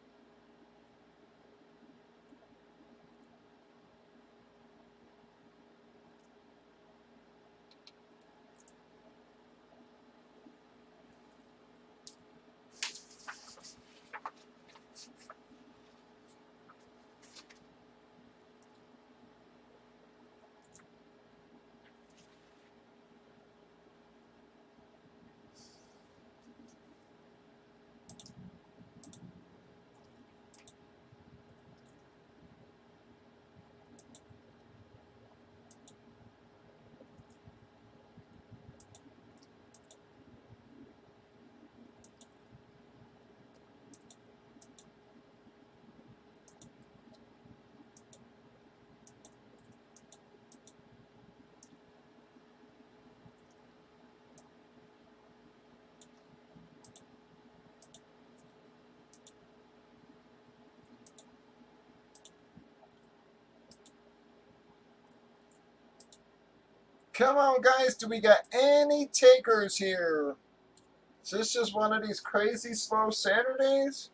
Come on, guys. Do we got any takers here? Is this just one of these crazy slow Saturdays?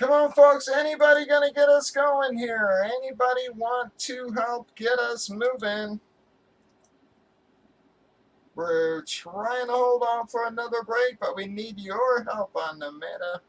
Come on, folks. Anybody gonna get us going here? Anybody want to help get us moving? We're trying to hold on for another break, but we need your help on the meta.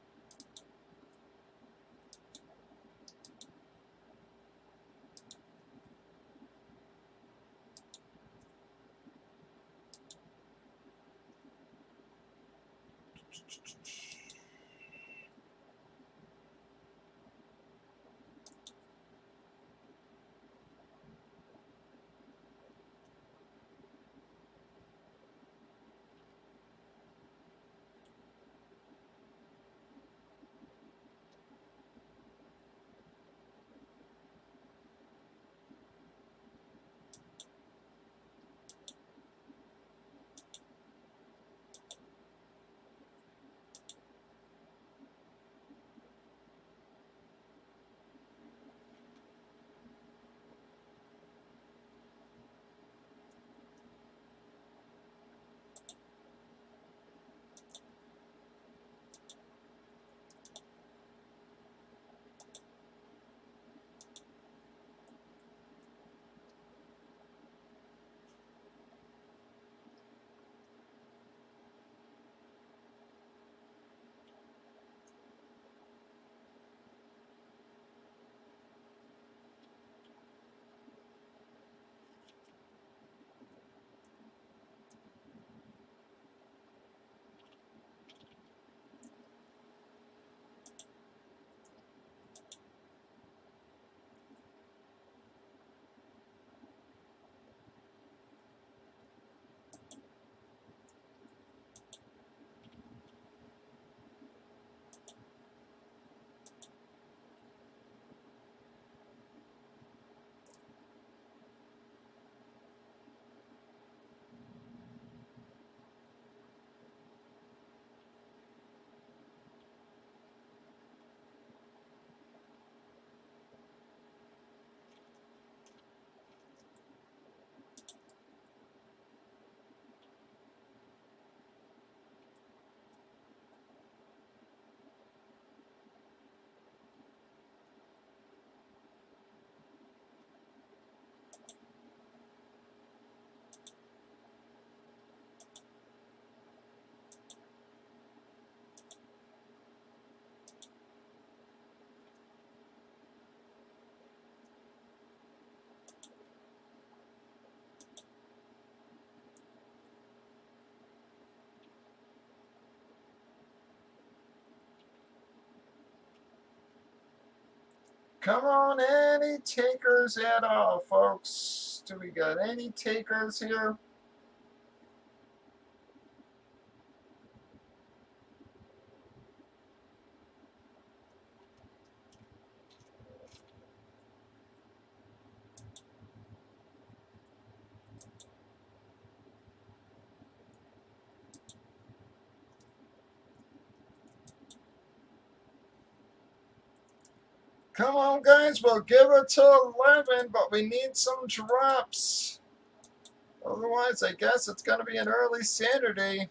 Come on, any takers at all, folks? Do we got any takers here? Come on, guys, we'll give it to 11, but we need some drops. Otherwise, I guess it's going to be an early Saturday.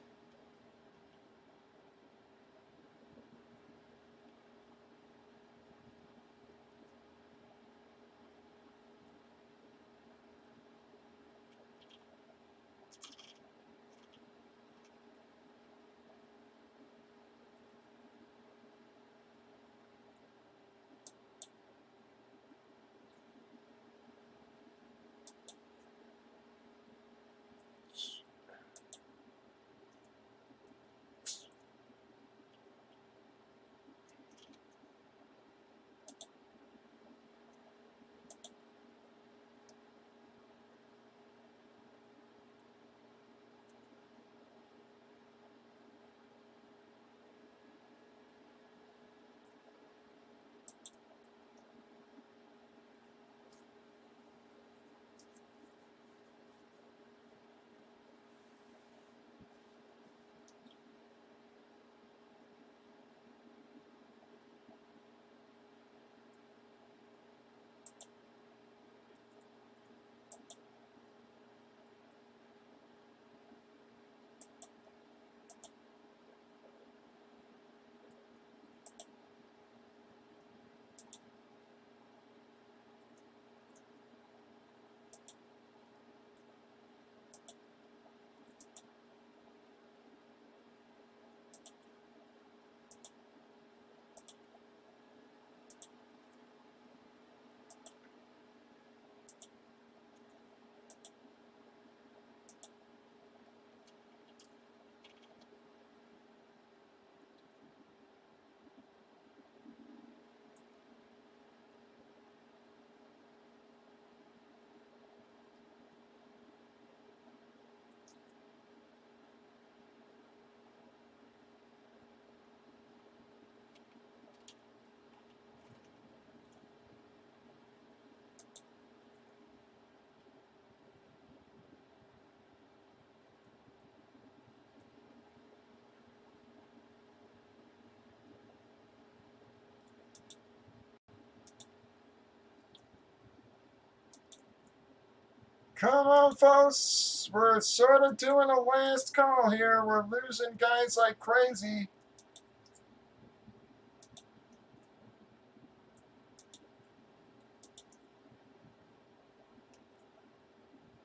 Come on, folks. We're sort of doing a last call here. We're losing guys like crazy.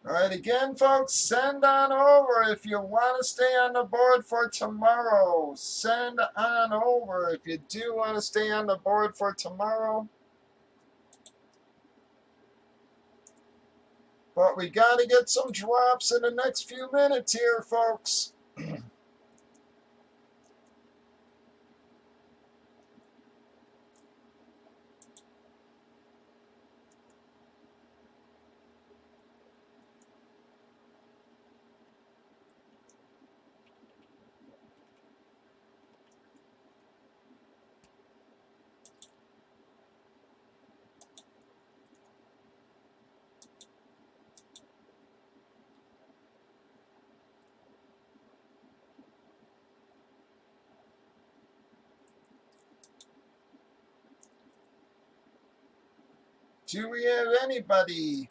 All right, again, folks, send on over if you want to stay on the board for tomorrow. Send on over if you do want to stay on the board for tomorrow. But we got to get some drops in the next few minutes here, folks. Do we have anybody?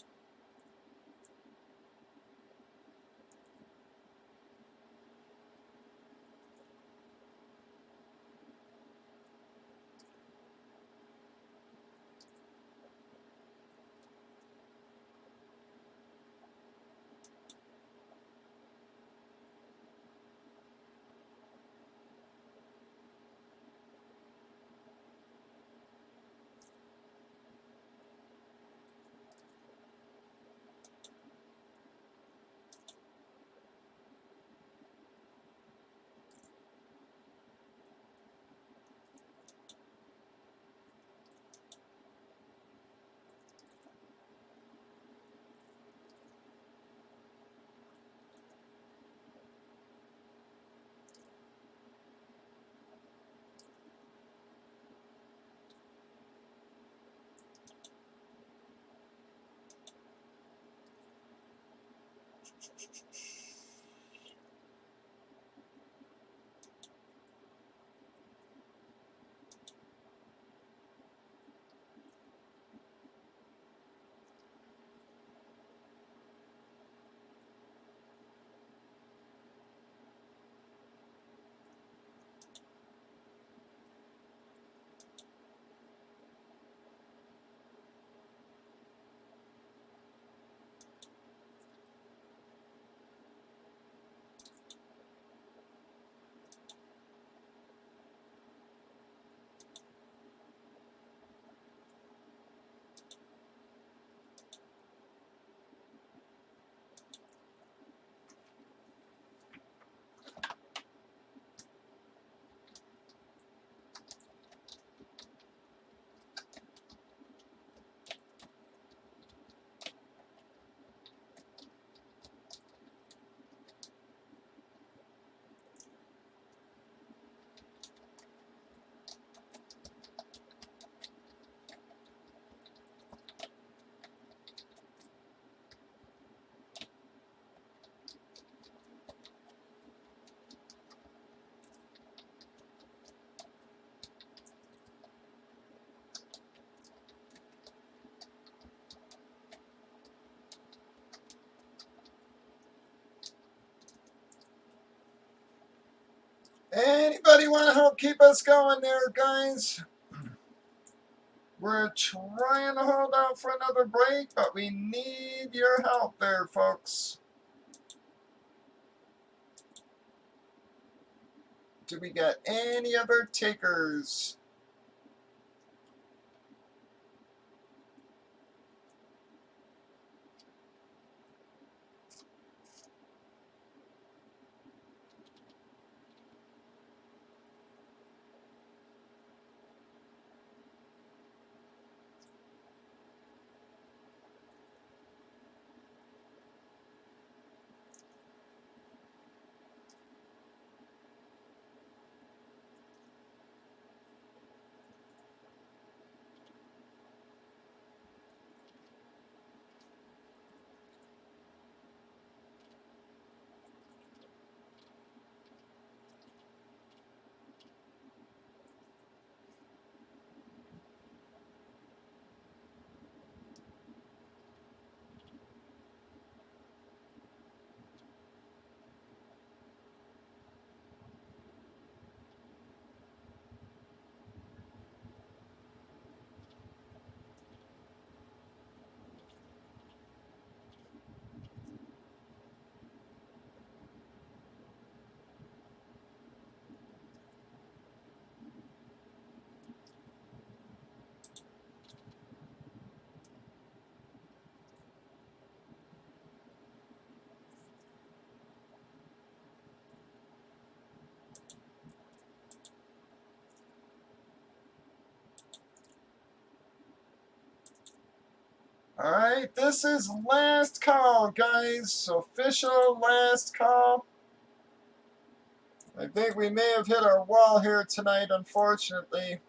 Anybody want to help keep us going there, guys? We're trying to hold out for another break, but we need your help there, folks. Do we got any other takers? Alright, this is last call, guys. Official last call. I think we may have hit our wall here tonight, unfortunately.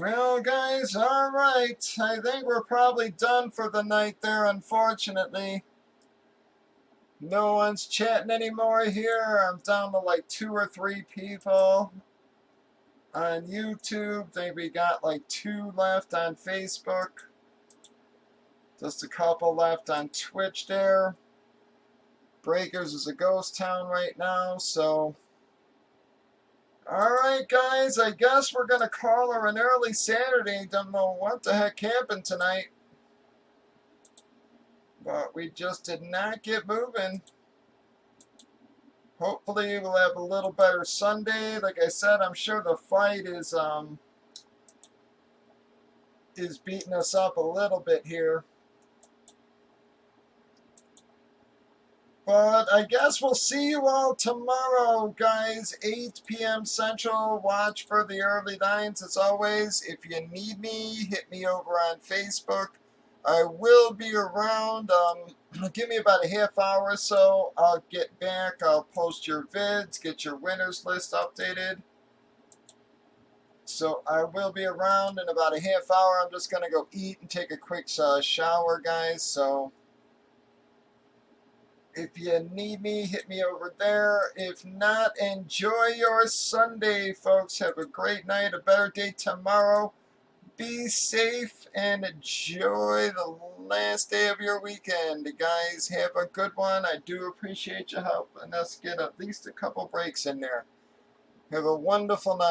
Well, guys, alright. I think we're probably done for the night there, unfortunately. No one's chatting anymore here. I'm down to like 2 or 3 people on YouTube. I think we got like 2 left on Facebook. Just a couple left on Twitch there. Breakers is a ghost town right now, so... Alright, guys, I guess we're going to call her an early Saturday. Don't know what the heck happened tonight. But we just did not get moving. Hopefully we'll have a little better Sunday. Like I said, I'm sure the fight is beating us up a little bit here. But I guess we'll see you all tomorrow, guys. 8 p.m. Central. Watch for the early lines as always. If you need me, hit me over on Facebook. I will be around. Give me about a half hour or so. I'll get back. I'll post your vids, get your winners list updated. So I will be around in about a half hour. I'm just going to go eat and take a quick shower, guys. So if you need me, hit me over there. If not, enjoy your Sunday, folks. Have a great night, a better day tomorrow. Be safe and enjoy the last day of your weekend. Guys, have a good one. I do appreciate your help, and let's get at least a couple breaks in there. Have a wonderful night.